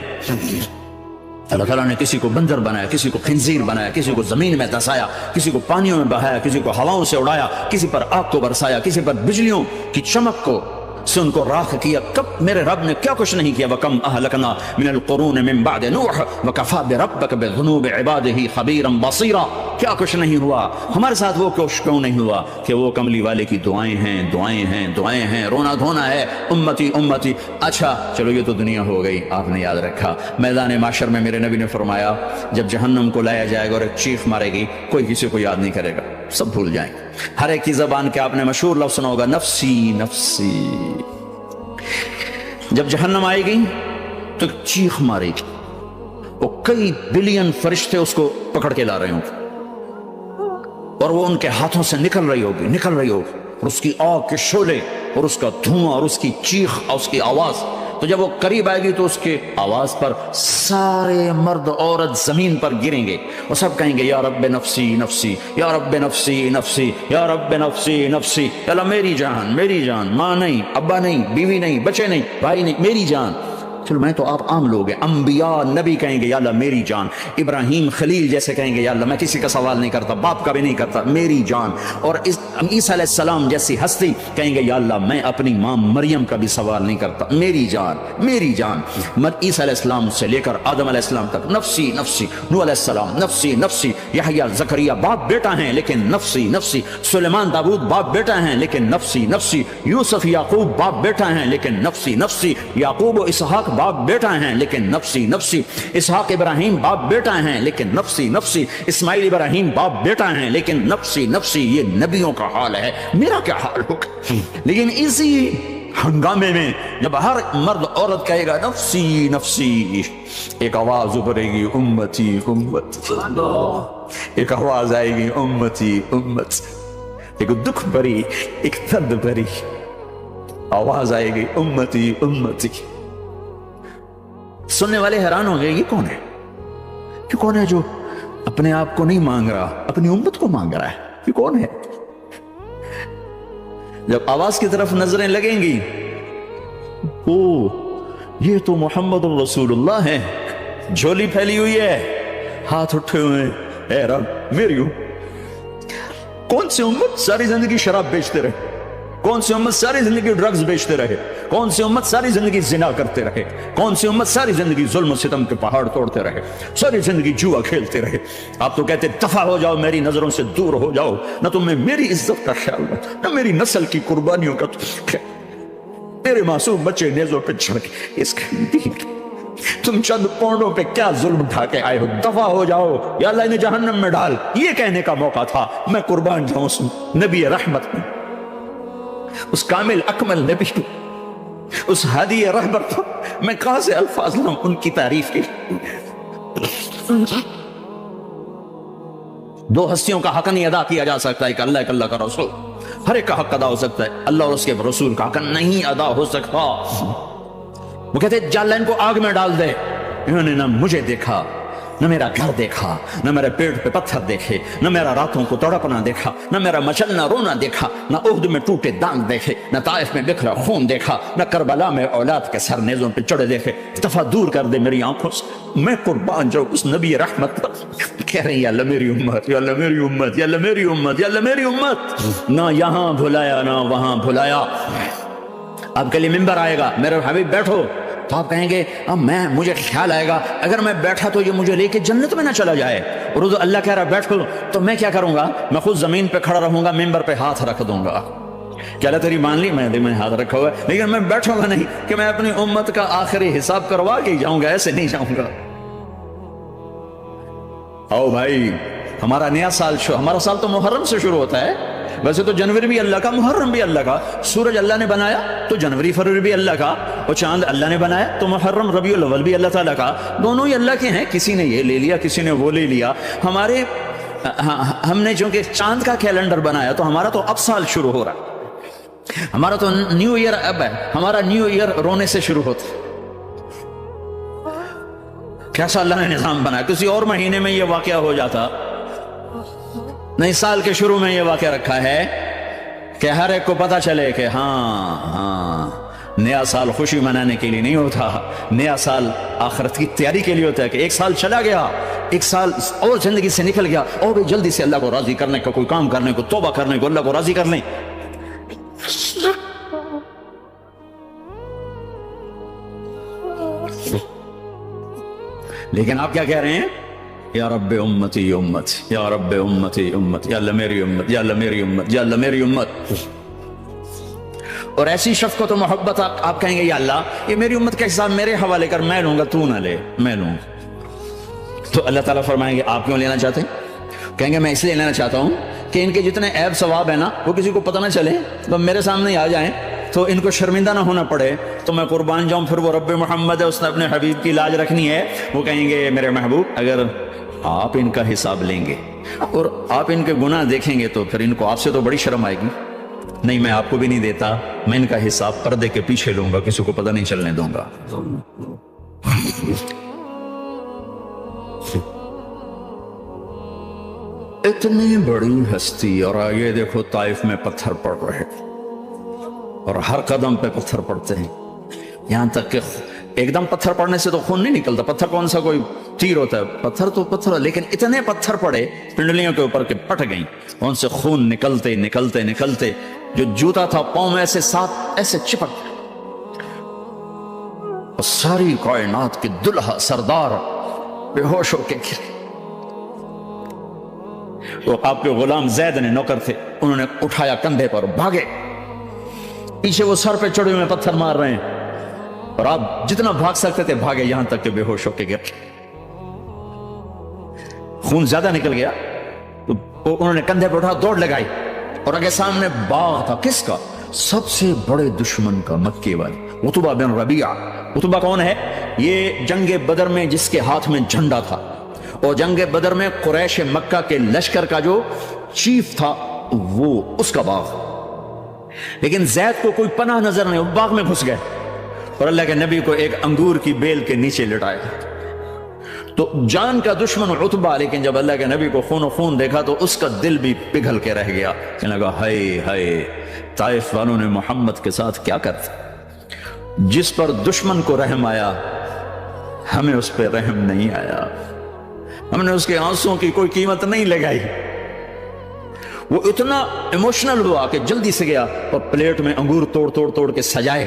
اللہ تعالیٰ نے کسی کو بندر بنایا، کسی کو خنزیر بنایا، کسی کو زمین میں دسایا، کسی کو پانیوں میں بہایا، کسی کو ہواؤں سے اڑایا، کسی پر آگ کو برسایا، کسی پر بجلیوں کی چمک کو سے ان کو راکھ کیا. کب میرے رب نے کیا کچھ نہیں کیا. وَكَمْ أَهْلَكْنَا مِنَ الْقُرُونِ مِنْ بَعْدِ نُوحٍ وَكَفَى بِرَبِّكَ بِذُنُوبِ عِبَادِهِ خَبِيرًا بَصِيرًا. کیا کچھ نہیں ہوا ہمارے ساتھ. وہ کچھ کیوں نہیں ہوا کہ وہ کملی والے کی دعائیں ہیں، دعائیں ہیں، دعائیں ہیں، رونا دھونا ہے، امتی امتی. اچھا چلو یہ تو دنیا ہو گئی، آپ نے یاد رکھا. میدان محشر میں میرے نبی نے فرمایا جب جہنم کو لایا جائے گا اور ایک چیخ مارے گی، کوئی کسی کو یاد نہیں کرے گا، سب بھول جائیں گے. ہر ایک کی زبان کے آپ نے مشہور لفظ سنا ہوگا، نفسی نفسی. جب جہنم آئے گی تو چیخ مارے گی، وہ کئی بلین فرشتے اس کو پکڑ کے لا رہے ہوں اور وہ ان کے ہاتھوں سے نکل رہی ہوگی، اور اس کی آگ کے شعلے اور اس کا دھواں اور اس کی چیخ اور اس کی آواز تو جب وہ قریب آئے گی تو اس کے آواز پر سارے مرد عورت زمین پر گریں گے اور سب کہیں گے یا رب نفسی نفسی، یا رب نفسی نفسی، یا رب نفسی نفسی، یا اللہ میری جان، ماں نہیں، ابا نہیں، بیوی نہیں، بچے نہیں، بھائی نہیں، میری جان۔ چلو میں تو آپ عام لوگ ہیں، انبیاء نبی کہیں گے یا اللہ میری جان، ابراہیم خلیل جیسے کہیں گے یا اللہ میں کسی کا سوال نہیں کرتا، باپ کا بھی نہیں کرتا، میری جان، اور عیسیٰ علیہ السلام جیسی ہستی کہیں گے یا اللہ میں اپنی ماں مریم کا بھی سوال نہیں کرتا، میری جان، میری جان۔ عیسیٰ علیہ السلام سے لے کر آدم علیہ السلام تک نفسی نفسی، نوح علیہ السلام نفسی نفسی، یحییٰ زکریا باپ بیٹا ہیں لیکن نفسی نفسی، سلیمان داؤد باپ بیٹا ہیں لیکن نفسی نفسی، یوسف یعقوب باپ بیٹا ہیں لیکن نفسی نفسی، یعقوب و اسحاق باپ بیٹا ہیں لیکن نفسی نفسی، اسحاق ابراہیم باپ بیٹا ہیں لیکن نفسی نفسی، اسماعیل ابراہیم باپ بیٹا ہیں لیکن نفسی نفسی۔ یہ نبیوں کا حال ہے، میرا کیا حال ہوگا؟ لیکن اسی ہنگامے میں جب ہر مرد عورت کہے گا نفسی نفسی، ایک آواز ابھرے گی امتی امتی، ایک آواز آئے گی امتی امتی، ایک دکھ بھری، ایک درد بھری آواز آئے گی امتی امتی۔ سننے والے حیران ہو گئے یہ کون ہے؟ یہ کون ہے جو اپنے آپ کو نہیں مانگ رہا، اپنی امت کو مانگ رہا ہے؟ یہ کون ہے؟ جب آواز کی طرف نظریں لگیں گی، او یہ تو محمد الرسول اللہ ہے، جھولی پھیلی ہوئی ہے، ہاتھ اٹھے ہوئے، اے رب میری کون سی امت ساری زندگی شراب بیچتے رہے، کون سی امت ساری زندگی ڈرگز بیچتے رہے، کون سی امت ساری زندگی زنا کرتے رہے، کون سی امت ساری زندگی ظلم و ستم کے پہاڑ توڑتے رہے، ساری زندگی جوا کھیلتے رہے۔ آپ تو کہتے دفع ہو جاؤ، میری نظروں سے دور ہو جاؤ، نہ تمہیں میری عزت کا خیال نہ میری نسل کی قربانیوں کا میرے معصوم بچے نیزوں پہ چڑھ کے اس تم چند پونڈوں پہ کیا ظلم اٹھا کے آئے ہو، دفع ہو جاؤ، یا اللہ انہیں جہنم میں ڈال۔ یہ کہنے کا موقع تھا، میں قربان جاؤں نبی رحمت میں، اس کامل اکمل نبی کو، اس ہادی رہبر کو میں کہاں سے الفاظ لوں ان کی تعریف کی۔ دو ہستیوں کا حق نہیں ادا کیا جا سکتا، ایک اللہ، ایک اللہ کا رسول۔ ہر ایک کا حق ادا ہو سکتا ہے، اللہ اور اس کے رسول کا حق نہیں ادا ہو سکتا۔ وہ کہتے جا اللہ ان کو آگ میں ڈال دے، انہوں نے نہ مجھے دیکھا، نہ میرا گھر دیکھا، نہ میرے پیٹ پہ پتھر دیکھے، نہ میرا راتوں کو تڑپنا دیکھا، نہ میرا مچلنا رونا دیکھا، نہ احد میں ٹوٹے دانت دیکھے، نہ طائف میں بکھرا خون دیکھا، نہ کربلا میں اولاد کے سر نیزوں پہ چڑھے دیکھے۔ دفعہ دور کر دے میری آنکھوں سے، میں قربان جاؤں اس نبی رحمت پر۔ کہہ رہے ہیں یا اللہ میری امت، یا اللہ میری امت، یا اللہ میری امت، یا اللہ میری امت، نہ یہاں بھلایا نہ وہاں بھلایا۔ آپ کے لیے ممبر آئے گا، میرے حبیب بیٹھو، تو آپ کہیں گے اب مجھے خیال آئے گا اگر میں بیٹھا تو یہ مجھے لے کے جنت میں نہ چلا جائے، اور اللہ کہہ رہا بیٹھو، تو میں کیا کروں گا؟ میں خود زمین پہ کھڑا رہوں گا، ممبر پہ ہاتھ رکھ دوں گا، کیا اللہ تیری مان لی؟ میں ہاتھ رکھا ہوا ہے، لیکن میں بیٹھوں گا نہیں کہ میں اپنی امت کا آخری حساب کروا کے جاؤں گا، ایسے نہیں جاؤں گا۔ آؤ بھائی، ہمارا نیا سال ہمارا سال تو محرم سے شروع ہوتا ہے، ویسے تو جنوری بھی اللہ کا، محرم بھی اللہ کا، سورج اللہ نے بنایا تو جنوری فروری بھی اللہ کا، اور چاند اللہ نے بنایا تو محرم ربیع الاول بھی اللہ تعالیٰ کا، دونوں ہی اللہ کے ہیں، کسی نے یہ لے لیا کسی نے وہ لے لیا۔ ہم نے چونکہ چاند کا کیلنڈر بنایا تو ہمارا تو اب سال شروع ہو رہا، ہمارا تو نیو ایئر اب ہے، ہمارا نیو ایئر رونے سے شروع ہوتا۔ کیسا اللہ نے نظام بنایا، کسی اور مہینے میں یہ واقعہ ہو جاتا، نئی سال کے شروع میں یہ واقعہ رکھا ہے کہ ہر ایک کو پتا چلے کہ ہاں نیا سال خوشی منانے کے لیے نہیں ہوتا، نیا سال آخرت کی تیاری کے لیے ہوتا ہے کہ ایک سال چلا گیا، ایک سال اور زندگی سے نکل گیا، اور بھی جلدی سے اللہ کو راضی کرنے کا کوئی کام کرنے کو، توبہ کرنے کو، اللہ کو راضی کر لیں۔ لیکن آپ کیا کہہ رہے ہیں؟ یا رب امتی امت، یا رب امتی امت، یا اللہ میری امت، یا اللہ میری امت، یا اللہ میری امت۔ اور ایسی شفقت و محبت آپ کہیں گے یا اللہ یہ میری امت کا حساب میرے حوالے کر، میں لوں گا، تو نہ لے، میں لوں گا۔ تو اللہ تعالیٰ فرمائیں گے آپ کیوں لینا چاہتے ہیں؟ کہیں گے میں اس لیے لینا چاہتا ہوں کہ ان کے جتنے عیب ثواب ہیں نا وہ کسی کو پتہ نہ چلے، تو میرے سامنے آ جائیں تو ان کو شرمندہ نہ ہونا پڑے، تو میں قربان جاؤں۔ پھر وہ رب محمد ہے، اس نے اپنے حبیب کی لاج رکھنی ہے، وہ کہیں گے میرے محبوب اگر آپ ان کا حساب لیں گے اور آپ ان کے گناہ دیکھیں گے تو پھر ان کو آپ سے تو بڑی شرم آئے گی، نہیں میں آپ کو بھی نہیں دیتا، میں ان کا حساب پردے کے پیچھے لوں گا، کسی کو پتہ نہیں چلنے دوں گا۔ اتنی بڑی ہستی، اور آگے دیکھو طائف میں پتھر پڑ رہے اور ہر قدم پہ پتھر پڑتے ہیں، یہاں تک کہ ایک دم پتھر پڑنے سے تو خون نہیں نکلتا، پتھر کون سا کوئی تیر ہوتا ہے، پتھر تو پتھر، لیکن اتنے پتھر پڑے پنڈلیوں کے اوپر کہ پھٹ گئیں، ان سے خون نکلتے نکلتے نکلتے جو جوتا تھا پاؤں میں ایسے ساتھ ایسے چپک گئے، اور ساری کائنات کے دلہا سردار بے ہوش ہو کے گرے۔ وہ آپ کے غلام زید نے نوکر تھے، انہوں نے اٹھایا کندھے پر، بھاگے، پیچھے وہ سر پہ چڑھے ہوئے پتھر مار رہے ہیں، اور آپ جتنا بھاگ سکتے تھے بھاگے، یہاں تک کہ بے ہوش ہو کے گر گئے۔ خون زیادہ نکل گیا تو انہوں نے کندھے پہ اٹھا دوڑ لگائی، اور آگے سامنے باغ تھا، کس کا؟ سب سے بڑے دشمن کا، مکے والے عتبہ بن ربیعہ۔ عتبہ کون ہے؟ یہ جنگ بدر میں جس کے ہاتھ میں جھنڈا تھا، اور جنگ بدر میں قریش مکہ کے لشکر کا جو چیف تھا وہ اس کا باغ، لیکن زید کو کوئی پناہ نظر نہیں، وہ باغ میں گھس گئے اور اللہ کے نبی کو ایک انگور کی بیل کے نیچے لٹائے۔ تو جان کا دشمن عتبہ، لیکن جب اللہ کے نبی کو خون و خون دیکھا تو اس کا دل بھی پگھل کے رہ گیا، کہنے لگا ہائے ہائے، طائف والوں نے محمد کے ساتھ کیا کرتا، جس پر دشمن کو رحم آیا ہمیں اس پہ رحم نہیں آیا، ہم نے اس کے آنسوں کی کوئی قیمت نہیں لگائی۔ وہ اتنا ایموشنل ہوا کہ جلدی سے گیا اور پلیٹ میں انگور توڑ توڑ توڑ کے سجائے،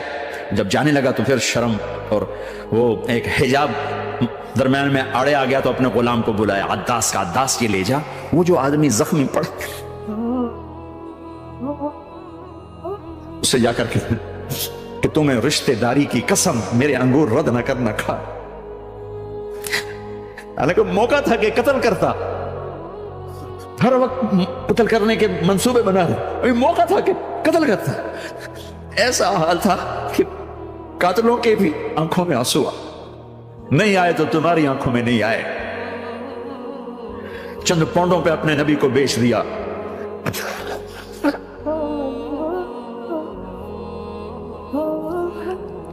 جب جانے لگا تو پھر شرم اور وہ ایک حجاب درمیان میں آڑے آ گیا تو اپنے غلام کو بلایا، عداس کا، عداس یہ لے جا وہ جو آدمی زخمی پڑ، اسے جا کر کے کہ تمہیں رشتہ داری کی قسم میرے انگور رد نہ کرنا کھا۔ حالانکہ موقع تھا کہ قتل کرتا، ہر وقت قتل کرنے کے منصوبے بنا رہے، ابھی موقع تھا کہ قتل کرتا، ایسا حال تھا کہ قاتلوں کے بھی آنکھوں میں آنسو نہیں آئے تو تمہاری آنکھوں میں نہیں آئے۔ چند پونڈوں پہ اپنے نبی کو بیچ دیا۔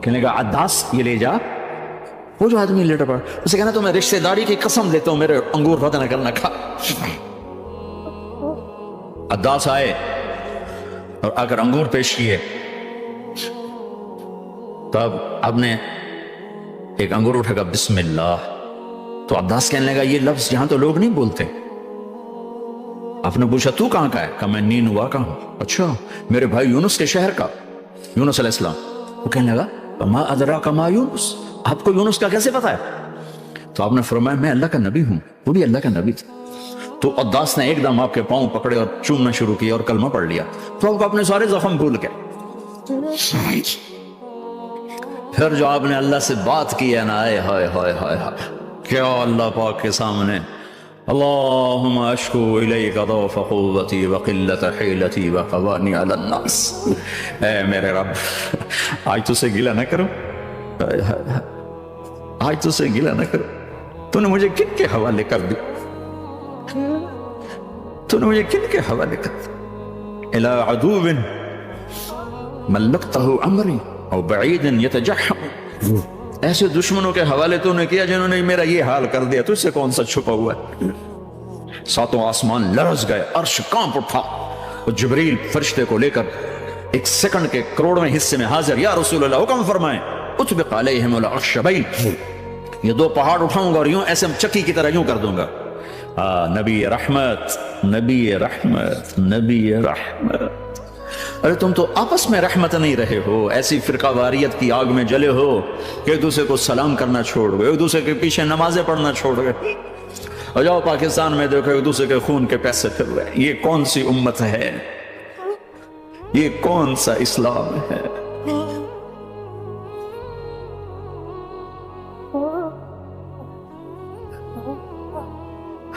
کہنے لگا عداس یہ لے جا، وہ جو آدمی لیٹا پڑا، اسے کہنا تو میں رشتہ داری کی قسم دیتا ہوں میرے انگور رد نہ کرنا کھا۔ عداس آئے اور آ کر انگور پیش کیے، تب آپ نے ایک انگور اٹھا کر بسم اللہ، تو عداس کہنے لگا یہ لفظ یہاں تو لوگ نہیں بولتے۔ آپ نے پوچھا تو کہاں کا ہے؟ کہا میں نینوا کا ہوں۔ اچھا، میرے بھائی یونس کے شہر کا، یونس علیہ السلام۔ وہ کہنے لگا ما ادراک ما یونس، آپ کو یونس کا کیسے پتا ہے؟ تو آپ نے فرمایا میں اللہ کا نبی ہوں، وہ بھی اللہ کا نبی تھا۔ تو عداس نے ایک دم آپ کے پاؤں پکڑے اور چومنا شروع کیا اور کلمہ پڑھ لیا، تو آپ اپنے سارے زخم بھول گئے۔ پھر جو آپ نے اللہ سے بات کی ہے نا، آئے ہائے ہائے ہائے ہائے، کیا اللہ پاک کے سامنے اللہم اشکو الیک ضعف قوتی وقلت حیلتی وقوانی علی الناس، اے میرے رب آج تو سے گلہ نہ کرو، آج تو سے گلہ نہ کرو، تو نے مجھے کن کے حوالے کر دی، تو نے مجھے کن کے حوالے کر دی، الی عدو ملکتہ عمری او بعید یتجحم، ایسے دشمنوں کے حوالے تو نے کیا جنہوں نے میرا یہ حال کر دیا، تو اس سے کون سا چھپا ہوا ہے۔ ساتوں آسمان لرز گئے، عرش کانپ اٹھا، اور جبریل فرشتے کو لے کر ایک سیکنڈ کے کروڑویں حصے میں حاضر، یا رسول اللہ حکم فرمائیں اطبق علیہم الاخشبین، یہ دو پہاڑ اٹھاؤں گا اور یوں ایسے چکی کی طرح یوں کر دوں گا۔ نبی رحمت، نبی رحمت، نبی رحمت، ارے تم تو آپس میں رحمت نہیں رہے ہو، ایسی فرقہ واریت کی آگ میں جلے ہو کہ ایک دوسرے کو سلام کرنا چھوڑ گئے، ایک دوسرے کے پیچھے نمازیں پڑھنا چھوڑ گئے، اور جاؤ پاکستان میں دیکھو ایک دوسرے کے خون کے پیسے پھر رہے۔ یہ کون سی امت ہے؟ یہ کون سا اسلام ہے؟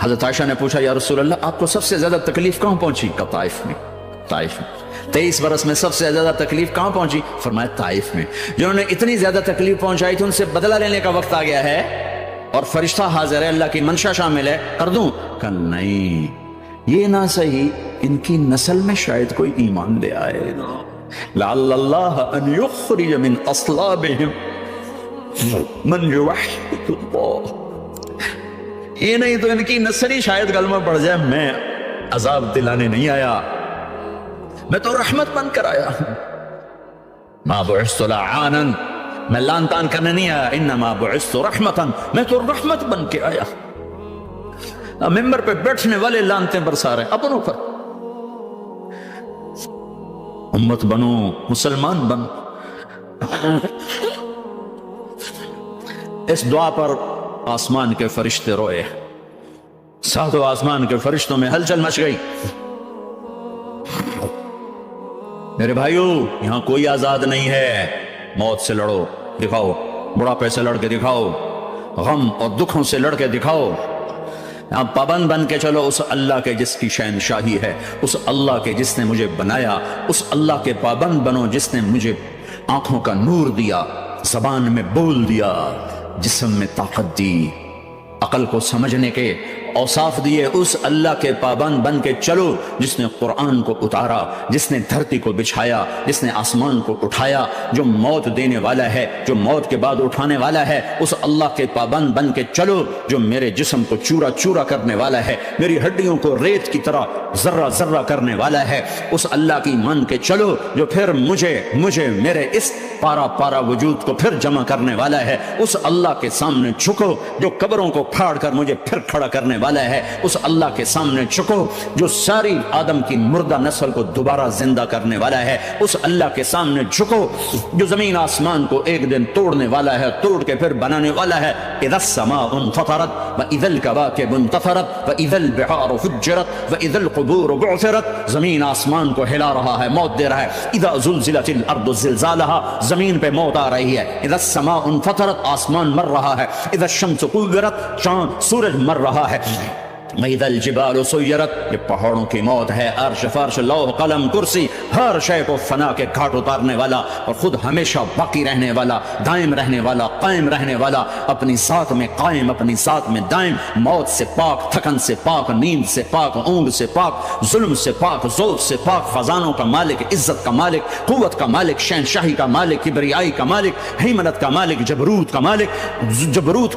حضرت عائشہ نے پوچھا یا رسول اللہ آپ کو سب سے زیادہ تکلیف کہاں پہنچی؟ کہ طائف میں، طائف میں 23 برس میں سب سے زیادہ تکلیف کہاں پہنچی؟ فرمایا طائف میں۔ جنہوں نے اتنی زیادہ تکلیف پہنچائی تھی ان سے بدلہ لینے کا وقت آ گیا ہے، اور فرشتہ حاضر ہے، اللہ کی منشا شامل ہے، کر دوں؟ کہ نہیں، یہ نہ صحیح ان کی نسل میں شاید کوئی ایمان لے آئے. لعل اللہ ان یخرج من اصلابہم من یوحد اللہ. یہ نہیں تو ان کی نسل ہی شاید کلمہ پڑھ جائے. میں عذاب دلانے نہیں آیا، میں تو رحمت بن کر آیا. ما بعثت لعانا، میں لان تان کرنے نہیں آیا. انما بعثت رحمتا، میں تو رحمت بن کے آیا. ممبر پہ بیٹھنے والے لانتے برسا رہے اپنوں پر. امت بنو، مسلمان بنو. اس دعا پر آسمان کے فرشتے روئے، ساتوں آسمان کے فرشتوں میں ہلچل مچ گئی. میرے بھائیو، یہاں کوئی آزاد نہیں ہے. موت سے لڑو، دکھاؤ. بڑھاپے سے لڑ کے دکھاؤ. غم اور دکھوں سے لڑ کے دکھاؤ. یہاں پابند بن کے چلو اس اللہ کے جس کی شہنشاہی ہے، اس اللہ کے جس نے مجھے بنایا. اس اللہ کے پابند بنو جس نے مجھے آنکھوں کا نور دیا، زبان میں بول دیا، جسم میں طاقت دی، عقل کو سمجھنے کے اوصاف دیے. اس اللہ کے پابند بن کے چلو جس نے قرآن کو اتارا، جس نے دھرتی کو بچھایا، جس نے آسمان کو اٹھایا، جو موت دینے والا ہے، جو موت کے بعد اٹھانے والا ہے. اس اللہ کے پابند بن کے چلو جو میرے جسم کو چورا چورا کرنے والا ہے، میری ہڈیوں کو ریت کی طرح ذرہ ذرہ کرنے والا ہے. اس اللہ کی مان کے چلو جو پھر مجھے میرے اس پارا پارا وجود کو پھر جمع کرنے والا ہے. اس اللہ کے سامنے جھکو جو قبروں کو پھاڑ کر مجھے پھر کھڑا کرنے والا ہے. اس اللہ کے سامنے جھکو جو ساری آدم کی مردہ نسل کو دوبارہ زندہ کرنے والا ہے. اس اللہ کے سامنے جھکو جو زمین آسمان کو ایک دن توڑنے والا ہے، توڑ کے پھر بنانے والا ہے. اذا السماء انفطرت واذا الكواكب انتثرت واذا البحار فجرت واذا القبور بعثرت. زمین آسمان کو ہلا رہا ہے، موت دے رہا ہے. اذا زلزلت الارض زلزالها، زمین پہ موت آ رہی ہے. اذا السماء انفطرت، آسمان مر رہا ہے. اذا الشمس كورت، چاند سورج مر رہا ہے. وَإِذَا الْجِبَالُ سُيِّرَتْ، یہ پہاڑوں کی موت ہے. عرش فرش لوح قلم کرسی، ہر شے کو فنا کے گھاٹ اتارنے والا اور خود ہمیشہ باقی رہنے والا، دائم رہنے والا، قائم رہنے والا، اپنی ذات میں قائم، اپنی ذات میں دائم. موت سے پاک، تھکن سے پاک، نیند سے پاک، اونگ سے پاک، ظلم سے پاک، ذوق سے پاک، خزانوں کا مالک، عزت کا مالک، قوت کا مالک، شہنشاہی کا مالک، کبریائی کا مالک، حیمنت کا مالک، جبروت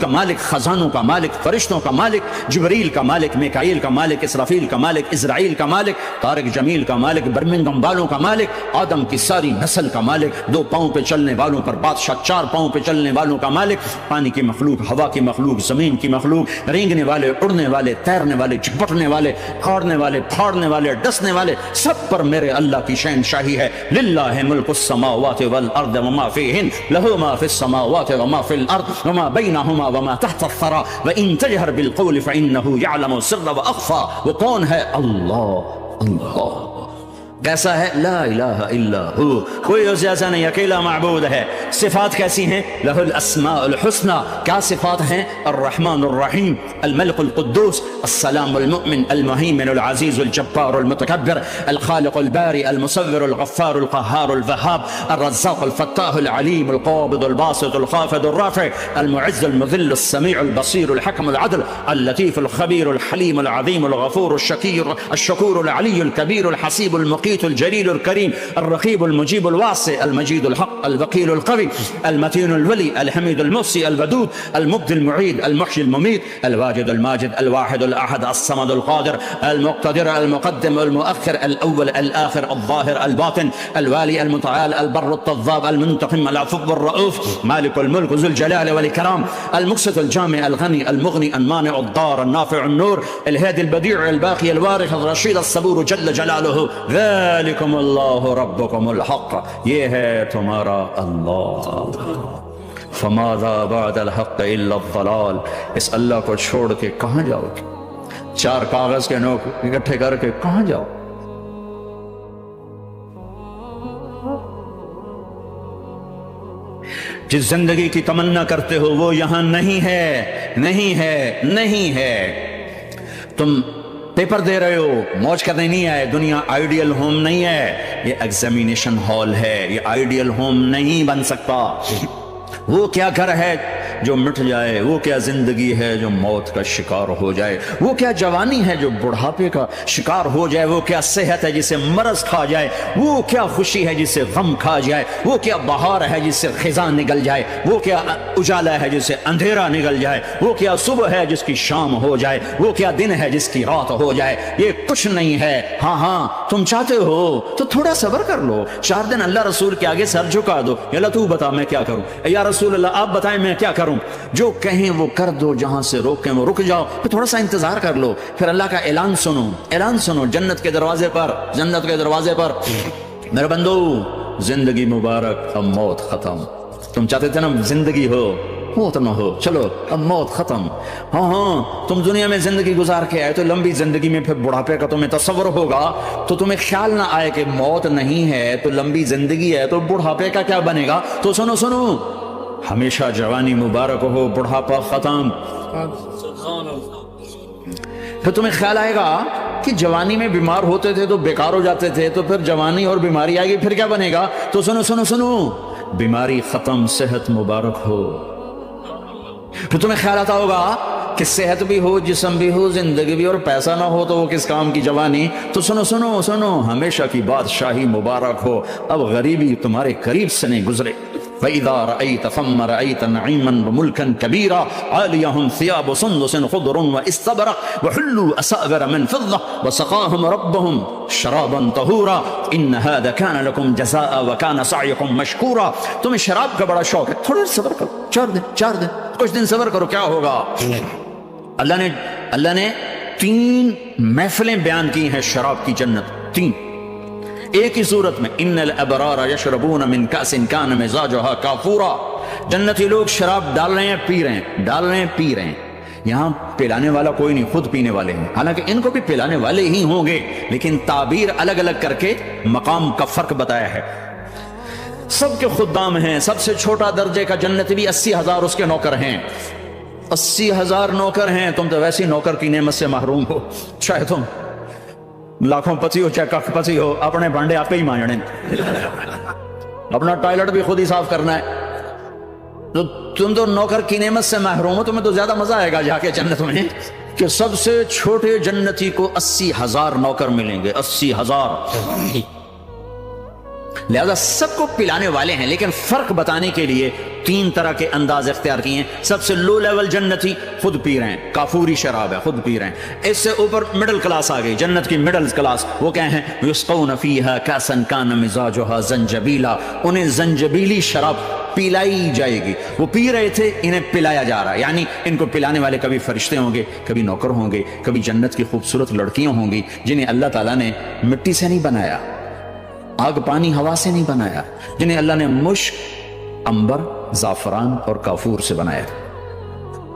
کا مالک، خزانوں کا مالک، فرشتوں کا مالک، جبریل کا مالک، میکائیل کا مالک، اسرافیل کا مالک، اسرائیل کا مالک، طارق جمیل کا مالک، برمنگم والوں کا مالک، آدم کی ساری نسل کا مالک، 2 پاؤں پہ چلنے والوں پر بادشاہ، 4 پاؤں پہ چلنے والوں کا مالک، پانی کی مخلوق، ہوا کی مخلوق، زمین کی مخلوق، رینگنے والے، اڑنے والے، تیرنے والے، جھپٹنے والے، کھاڑنے والے، پھاڑنے والے، ڈسنے والے، سب پر میرے اللہ کی شہنشاہی ہے. للہ ملک السماوات والارض وما فیہن، لہ ما فی السماوات وما فی الارض وما بینہما وما تحت الثری وان تجہر بالقول فانہ یعلم السر واخفی. وہ کون ہے؟ اللہ. کیسا ہے؟ لا الہ الا ہو، کوئی اس جیسا نہیں، اکیلا معبود ہے. صفات کیسی ہیں؟ لہ الاسماء الحسنى. کیا صفات ہیں؟ الرحمن الرحیم، الملک القدوس، السلام المؤمن، المہیمن العزیز الجبار المتکبر، الخالق الباری المصور الغفار القہار الوہاب، الرزاق الفتاح العلیم القابض الباسط الخافض الرافع، المعز المذل السمیع البصیر الحکم العدل، اللطیف الخبیر الحلیم العظیم الغفور الشکور العلی الکبیر الحسیب المقیت الجلیل الکریم، الرقیب المجیب الواسع، المجید الحق، الوکیل القوی، المتین الولی، الحمید المحصی، الودود، المبدی المعید، المحیی الممیت، الواجد الماجد، الواحد الاحد، الصمد القادر، المقتدر، المقدم، المؤخر، الاول، الاخر، الظاهر، الباطن، الوالي، المتعال، البر، التضاب، المنتقم، العفو، الرؤوف، مالك الملك ذو الجلال والإكرام، المقسط، الجامع، الغني، المغني، المانع، الضار، النافع، النور، الهادي، البديع، الباقي، الوارث، الرشيد، الصبور جل جلاله. ذلكم الله ربكم الحق، یہ ہے تمہارا اللہ. فماذا بعد الحق الا الضلال. اس اللہ کو چھوڑ کے کہاں جاؤ گے؟ 4 کاغذ کے نوٹ اکٹھے کر کے کہاں جاؤ؟ جس زندگی کی تمنا کرتے ہو وہ یہاں نہیں ہے، نہیں ہے، نہیں ہے. تم پیپر دے رہے ہو، موج کرنے نہیں آئے. دنیا آئیڈیل ہوم نہیں ہے، یہ ایگزامینیشن ہال ہے. یہ آئیڈیل ہوم نہیں بن سکتا. وہ کیا گھر ہے جو مٹ جائے، وہ کیا زندگی ہے جو موت کا شکار ہو جائے، وہ کیا جوانی ہے جو بڑھاپے کا شکار ہو جائے، وہ کیا صحت ہے جسے مرض کھا جائے، وہ کیا خوشی ہے جسے غم کھا جائے، وہ کیا بہار ہے جس سے خزاں نکل جائے، وہ کیا اجالا ہے جس سے اندھیرا نکل جائے، وہ کیا صبح ہے جس کی شام ہو جائے، وہ کیا دن ہے جس کی رات ہو جائے، یہ کچھ نہیں ہے۔ ہاں تم چاہتے ہو تو تھوڑا صبر کر لو، 4 دن اللہ رسول کے آگے سر جھکا دو، یا اللہ تو بتا میں کیا کروں، یا رسول اللہ آپ بتائیں میں کیا کروں، جو کہیں وہ کر دو، جہاں سے روکیں وہ رک جاؤ، پھر تھوڑا سا انتظار کر لو، پھر اللہ کا اعلان سنو، اعلان سنو جنت کے دروازے پر، جنت کے دروازے پر، میرے بندو زندگی مبارک، اب موت ختم۔ تم چاہتے تھے نا زندگی ہو، موت نہ ہو، چلو اب موت ختم۔ ہاں تم دنیا میں زندگی گزار کے آئے تو لمبی زندگی میں پھر بڑھاپے کا تمہیں تصور ہوگا تو تمہیں خیال نہ آئے کہ موت نہیں ہے تو لمبی زندگی ہے تو بڑھاپے کا کیا بنے گا۔ تو سنو سنو، ہمیشہ جوانی مبارک ہو، بڑھاپا ختم۔ پھر تمہیں خیال آئے گا کہ جوانی میں بیمار ہوتے تھے تو بیکار ہو جاتے تھے، تو پھر جوانی اور بیماری آئے گی پھر کیا بنے گا۔ تو سنو سنو سنو، بیماری ختم، صحت مبارک ہو۔ پھر تمہیں خیال آتا ہوگا کہ صحت بھی ہو، جسم بھی ہو، زندگی بھی، اور پیسہ نہ ہو تو وہ کس کام کی جوانی۔ تو سنو سنو سنو، ہمیشہ کی بادشاہی مبارک ہو، اب غریبی تمہارے قریب سے نہیں گزرے۔ فَإِذَا رَأَيْتَ ثَمَّ رَأَيْتَ نَعِيمًا وَمُلْكًا كَبِيرًا عَالِيَهُمْ ثِيَابُ سُندُسٍ خُضْرٌ وَإِسْتَبْرَقٍ وَحُلُّوا أَسَاوِرَ مِنْ فِضَّةٍ وَسَقَاهُمْ رَبُّهُمْ شَرَابًا طَهُورًا إِنَّ هَذَا كَانَ لَكُمْ جَزَاءً وَكَانَ سَعْيُكُمْ مَشْكُورًا۔ تمہیں شراب کا بڑا شوق ہے، تھوڑا صبر کرو، 4 دن کچھ دن صبر کرو، کیا ہوگا۔ اللہ نے 3 محفلیں بیان کی ہیں شراب کی، جنت 3 ایک ہی صورت میں۔ ان الابرار یشربون من کاس کان مزاجها کافورا، جنتی لوگ شراب ڈال رہے ہیں، پی رہے ہیں، ڈال رہے ہیں، پی رہے ہیں۔ یہاں پلانے والا کوئی نہیں، خود پینے والے ہیں، حالانکہ ان کو بھی پلانے والے ہی ہوں گے، لیکن تعبیر الگ الگ کر کے مقام کا فرق بتایا ہے۔ سب کے خدام ہیں، سب سے چھوٹا درجے کا جنت بھی 80,000 اس کے نوکر ہیں، 80,000 نوکر ہیں۔ تم تو ویسی نوکر کی نعمت سے محروم ہو، چاہے تم لاکھوں پتی ہو چاہے کخ پتی ہو، اپنے بھانڈے آپ ہی مانجنے، اپنا ٹوائلٹ بھی خود ہی صاف کرنا ہے۔ تو تم تو نوکر کی نعمت سے محروم ہو، تمہیں تو زیادہ مزہ آئے گا جا کے جنت میں کہ سب سے چھوٹے جنتی کو 80,000 نوکر ملیں گے، 80,000۔ لہذا سب کو پلانے والے ہیں، لیکن فرق بتانے کے لیے 3 طرح کے انداز اختیار کیے ہیں۔ سب سے لو لیول جنتی خود پی رہے ہیں، کافوری شراب ہے، خود پی رہے ہیں۔ اس سے اوپر مڈل کلاس آ گئی، جنت کی مڈل کلاس، وہ کیا ہیں؟ یسقون فیہا کاسا کان مزاجھا زنجبیلا، انہیں زنجبیلی شراب پلائی جائے گی۔ وہ پی رہے تھے، انہیں پلایا جا رہا ہے، یعنی ان کو پلانے والے کبھی فرشتے ہوں گے، کبھی نوکر ہوں گے، کبھی جنت کی خوبصورت لڑکیاں ہوں گی جنہیں اللہ تعالیٰ نے مٹی سے نہیں بنایا، آگ پانی ہوا سے نہیں بنایا، جنہیں اللہ نے مشک، عنبر، زعفران اور کافور سے بنایا،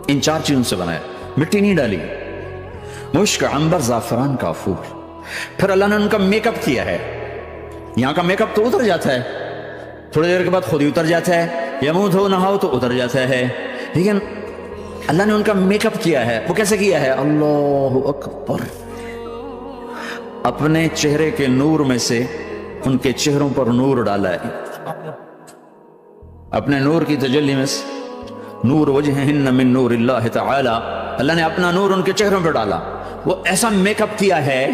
ان 4 چیزوں سے بنایا، مٹی نہیں ڈالی، مشک، عنبر، زعفران، کافور۔ پھر اللہ نے ان کا میک اپ کیا ہے۔ یہاں کا میک اپ تو اتر جاتا ہے، تھوڑی دیر کے بعد خود ہی اتر جاتا ہے، یا منہ دھو نہاؤ تو اتر جاتا ہے، لیکن اللہ نے ان کا میک اپ کیا ہے۔ وہ کیسے کیا ہے؟ اللہ اکبر، اپنے چہرے کے نور میں سے ان کے چہروں پر نور ڈالا ہے، اپنے نور کی تجلی میں سے، نور وجہہن من نور اللہ تعالی، اللہ نے اپنا نور ان کے چہروں پہ ڈالا۔ وہ ایسا میک اپ کیا ہے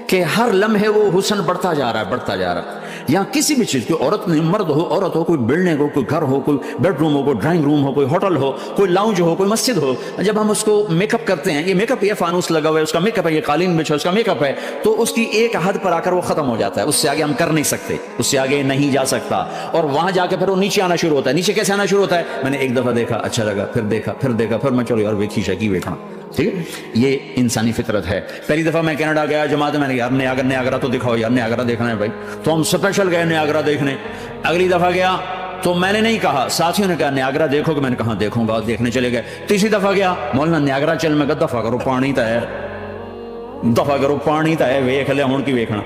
کہ ہر لمحے وہ حسن بڑھتا جا رہا ہے، بڑھتا جا رہا ہے۔ یہاں کسی بھی چیز، کوئی عورت نہیں، مرد ہو، عورت ہو، کوئی بلڈنگ ہو، کوئی گھر ہو، کوئی بیڈ روم ہو، کوئی ڈرائنگ روم ہو، کوئی ہوٹل ہو، کوئی لاؤنج ہو، کوئی مسجد ہو، جب ہم اس کو میک اپ کرتے ہیں، یہ میک اپ، یہ فانوس لگا ہوا ہے، اس کا میک اپ ہے، یہ قالین بچھا ہے، اس کا میک اپ ہے، تو اس کی ایک حد پر آ کر وہ ختم ہو جاتا ہے، اس سے آگے ہم کر نہیں سکتے، اس سے آگے نہیں جا سکتا، اور وہاں جا کے پھر وہ نیچے آنا شروع ہوتا ہے۔ نیچے کیسے آنا شروع ہوتا ہے؟ میں نے ایک دفعہ دیکھا، اچھا لگا، پھر دیکھا، پھر دیکھا، پھر میں چلو یار ویکھی شکی ویکھنا، ٹھیک ہے، یہ انسانی فطرت ہے۔ پہلی دفعہ میں کینیڈا گیا جماعت میں نے یار نیاگرا تو دکھاؤ یار، نیاگرا دیکھنا ہے بھائی، تو ہم اسپیشل گئے نیاگرا دیکھنے۔ اگلی دفعہ گیا تو میں نے نہیں کہا، ساتھیوں نے کہا نیاگرا دیکھو گے، میں نے کہا دیکھوں گا، دیکھنے چلے گئے۔ تیسری دفعہ گیا، مولانا نیاگرا چل، میں کہا دفعہ کرو پانی تا ہے، دفعہ کرو پانی تا ہے، ویکھ لے ہن کی ویکھنا۔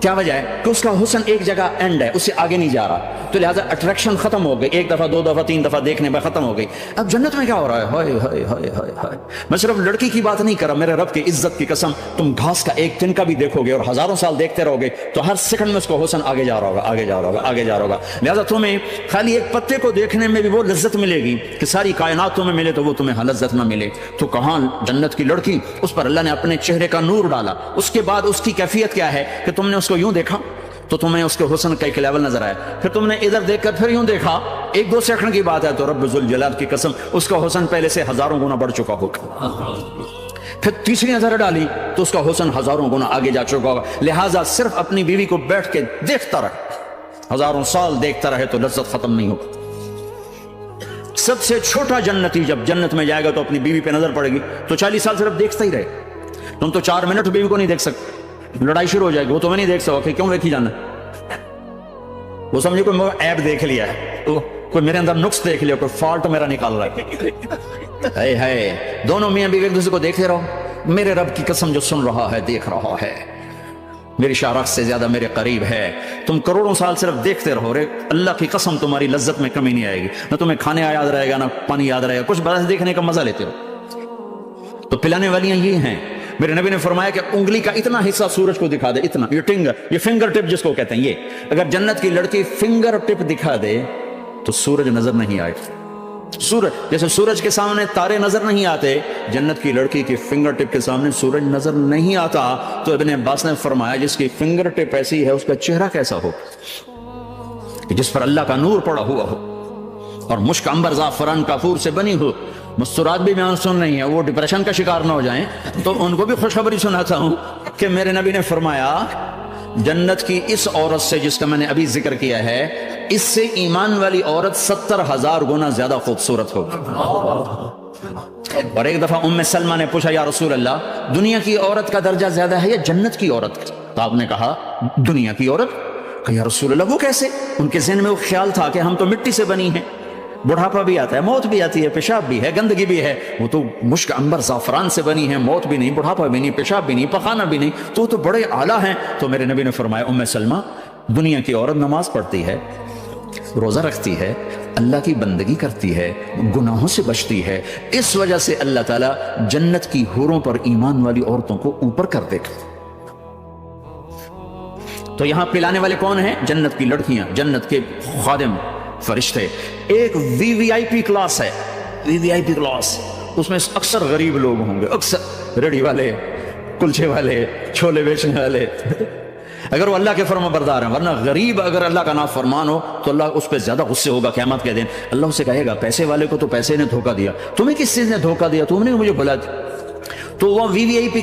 کیا وجہ ہے کہ اس کا حسن ایک جگہ اینڈ ہے، اس سے آگے نہیں جا رہا، تو لہٰذا اٹریکشن ختم ہو گئی، ایک دفعہ 2 دفعہ 3 دفعہ دیکھنے میں ختم ہو گئی۔ اب جنت میں کیا ہو رہا ہے، ہائے ہائے ہائے ہائے ہائے، میں صرف لڑکی کی بات نہیں کر رہا، میرے رب کی عزت کی قسم، تم گھاس کا ایک تنکا بھی دیکھو گے اور ہزاروں سال دیکھتے رہو گے تو ہر سیکنڈ میں اس کو حسن آگے جا رہا ہوگا، آگے جا رہا ہوگا، آگے جا رہا ہوگا۔ لہٰذا تمہیں خالی ایک پتے کو دیکھنے میں بھی وہ لذت ملے گی کہ ساری کائنات تمہیں ملے تو وہ تمہیں لذت نہ ملے۔ تو کہاں جنت کی لڑکی، اس پر اللہ نے اپنے چہرے کا نور ڈالا، اس کے بعد اس کی کیفیت کیا ہے کہ تم نے اس کو یوں دیکھا تو تمہیں اس کے حسن کا ایک لیول نظر آیا، پھر تم نے ادھر دیکھ کر پھر یوں دیکھا، 1-2 سیکنڈ کی بات ہے تو رب ذوالجلال کی قسم اس کا حسن پہلے سے ہزاروں گنا بڑھ چکا ہوگا، پھر تیسری نظر ڈالی تو اس کا حسن ہزاروں گنا آگے جا چکا ہوگا۔ لہٰذا صرف اپنی بیوی کو بیٹھ کے دیکھتا رہے، ہزاروں سال دیکھتا رہے تو لذت ختم نہیں ہوگی۔ سب سے چھوٹا جنتی جب جنت میں جائے گا تو اپنی بیوی پہ نظر پڑے گی تو 40 سال صرف دیکھتا ہی رہے، تم تو 4 منٹ بیوی کو نہیں دیکھ سکتے، لڑائی شروع ہو جائے گی، وہ تمہیں نہیں دیکھ سکو کہ کیوں دیکھی جانا، وہ سمجھے کوئی ایپ دیکھ لیا ہے، کوئی میرے اندر نقص دیکھ لیا، کوئی فالٹ میرا نکال رہا ہے۔ دونوں میاں بیوی ایک دوسرے کو دیکھتے رہو، میرے رب کی قسم جو سن رہا ہے دیکھ رہا ہے، میری شارخ سے زیادہ میرے قریب ہے، تم کروڑوں سال صرف دیکھتے رہو رے، اللہ کی قسم تمہاری لذت میں کمی نہیں آئے گی، نہ تمہیں کھانے یاد رہے گا نہ پانی یاد رہے گا، کچھ بس دیکھنے کا مزہ لیتے ہو۔ تو پلانے والیاں یہ ہیں، میرے نبی نے فرمایا کہ انگلی کا اتنا حصہ سورج کو دکھا دے، اتنا، یہ فنگر ٹپ جس کو کہتے ہیں، یہ اگر جنت کی لڑکی فنگر ٹپ دکھا دے تو سورج نظر نہیں آئے، سورج جیسے سورج کے سامنے تارے نظر نہیں آتے، جنت کی لڑکی کی فنگر ٹپ کے سامنے سورج نظر نہیں آتا۔ تو ابن عباس نے فرمایا جس کی فنگر ٹپ ایسی ہے اس کا چہرہ کیسا ہو کہ جس پر اللہ کا نور پڑا ہوا ہو اور مشک عنبر زعفران کافور سے بنی ہو۔ مستورات بھی بیان سن رہی ہیں، وہ ڈپریشن کا شکار نہ ہو جائیں، تو ان کو بھی خوشخبری سناتا ہوں کہ میرے نبی نے فرمایا جنت کی اس عورت سے جس کا میں نے ابھی ذکر کیا ہے، اس سے ایمان والی عورت 70,000 گنا زیادہ خوبصورت ہوگی۔ اور ایک دفعہ ام سلمہ نے پوچھا یا رسول اللہ دنیا کی عورت کا درجہ زیادہ ہے یا جنت کی عورت کا؟ تو آپ نے کہا دنیا کی عورت۔ کہ یا رسول اللہ وہ کیسے؟ ان کے ذہن میں وہ خیال تھا کہ ہم تو مٹی سے بنی ہیں، بڑھاپا بھی آتا ہے، موت بھی آتی ہے، پیشاب بھی ہے، گندگی بھی ہے، وہ تو مشک عنبر زعفران سے بنی ہے، موت بھی نہیں، بڑھاپا بھی نہیں، پیشاب بھی نہیں، پخانہ بھی نہیں، تو بڑے اعلیٰ ہیں۔ تو میرے نبی نے فرمایا ام سلمہ دنیا کی عورت نماز پڑھتی ہے، روزہ رکھتی ہے، اللہ کی بندگی کرتی ہے، گناہوں سے بچتی ہے، اس وجہ سے اللہ تعالیٰ جنت کی حوروں پر ایمان والی عورتوں کو اوپر کر دے گا۔ تو یہاں پلانے والے کون ہیں؟ جنت کی لڑکیاں، جنت کے خادم فرشتے۔ ایک وی وی آئی پی کلاس ہے، وی وی آئی پی کلاس، اس میں اکثر غریب لوگ ہوں گے، اکثر ریڑھی والے، کلچے والے، چھولے بیچنے والے، اگر وہ اللہ کے فرما بردار ہیں، ورنہ غریب اگر اللہ کا نافرمان ہو تو اللہ اس پہ زیادہ غصے ہوگا قیامت کے دن۔ اللہ اسے کہے گا پیسے والے کو تو پیسے نے دھوکہ دیا، تمہیں کس چیز نے دھوکہ دیا، تم نے مجھے بلا دیا۔ تو وہ وی وی آئی پی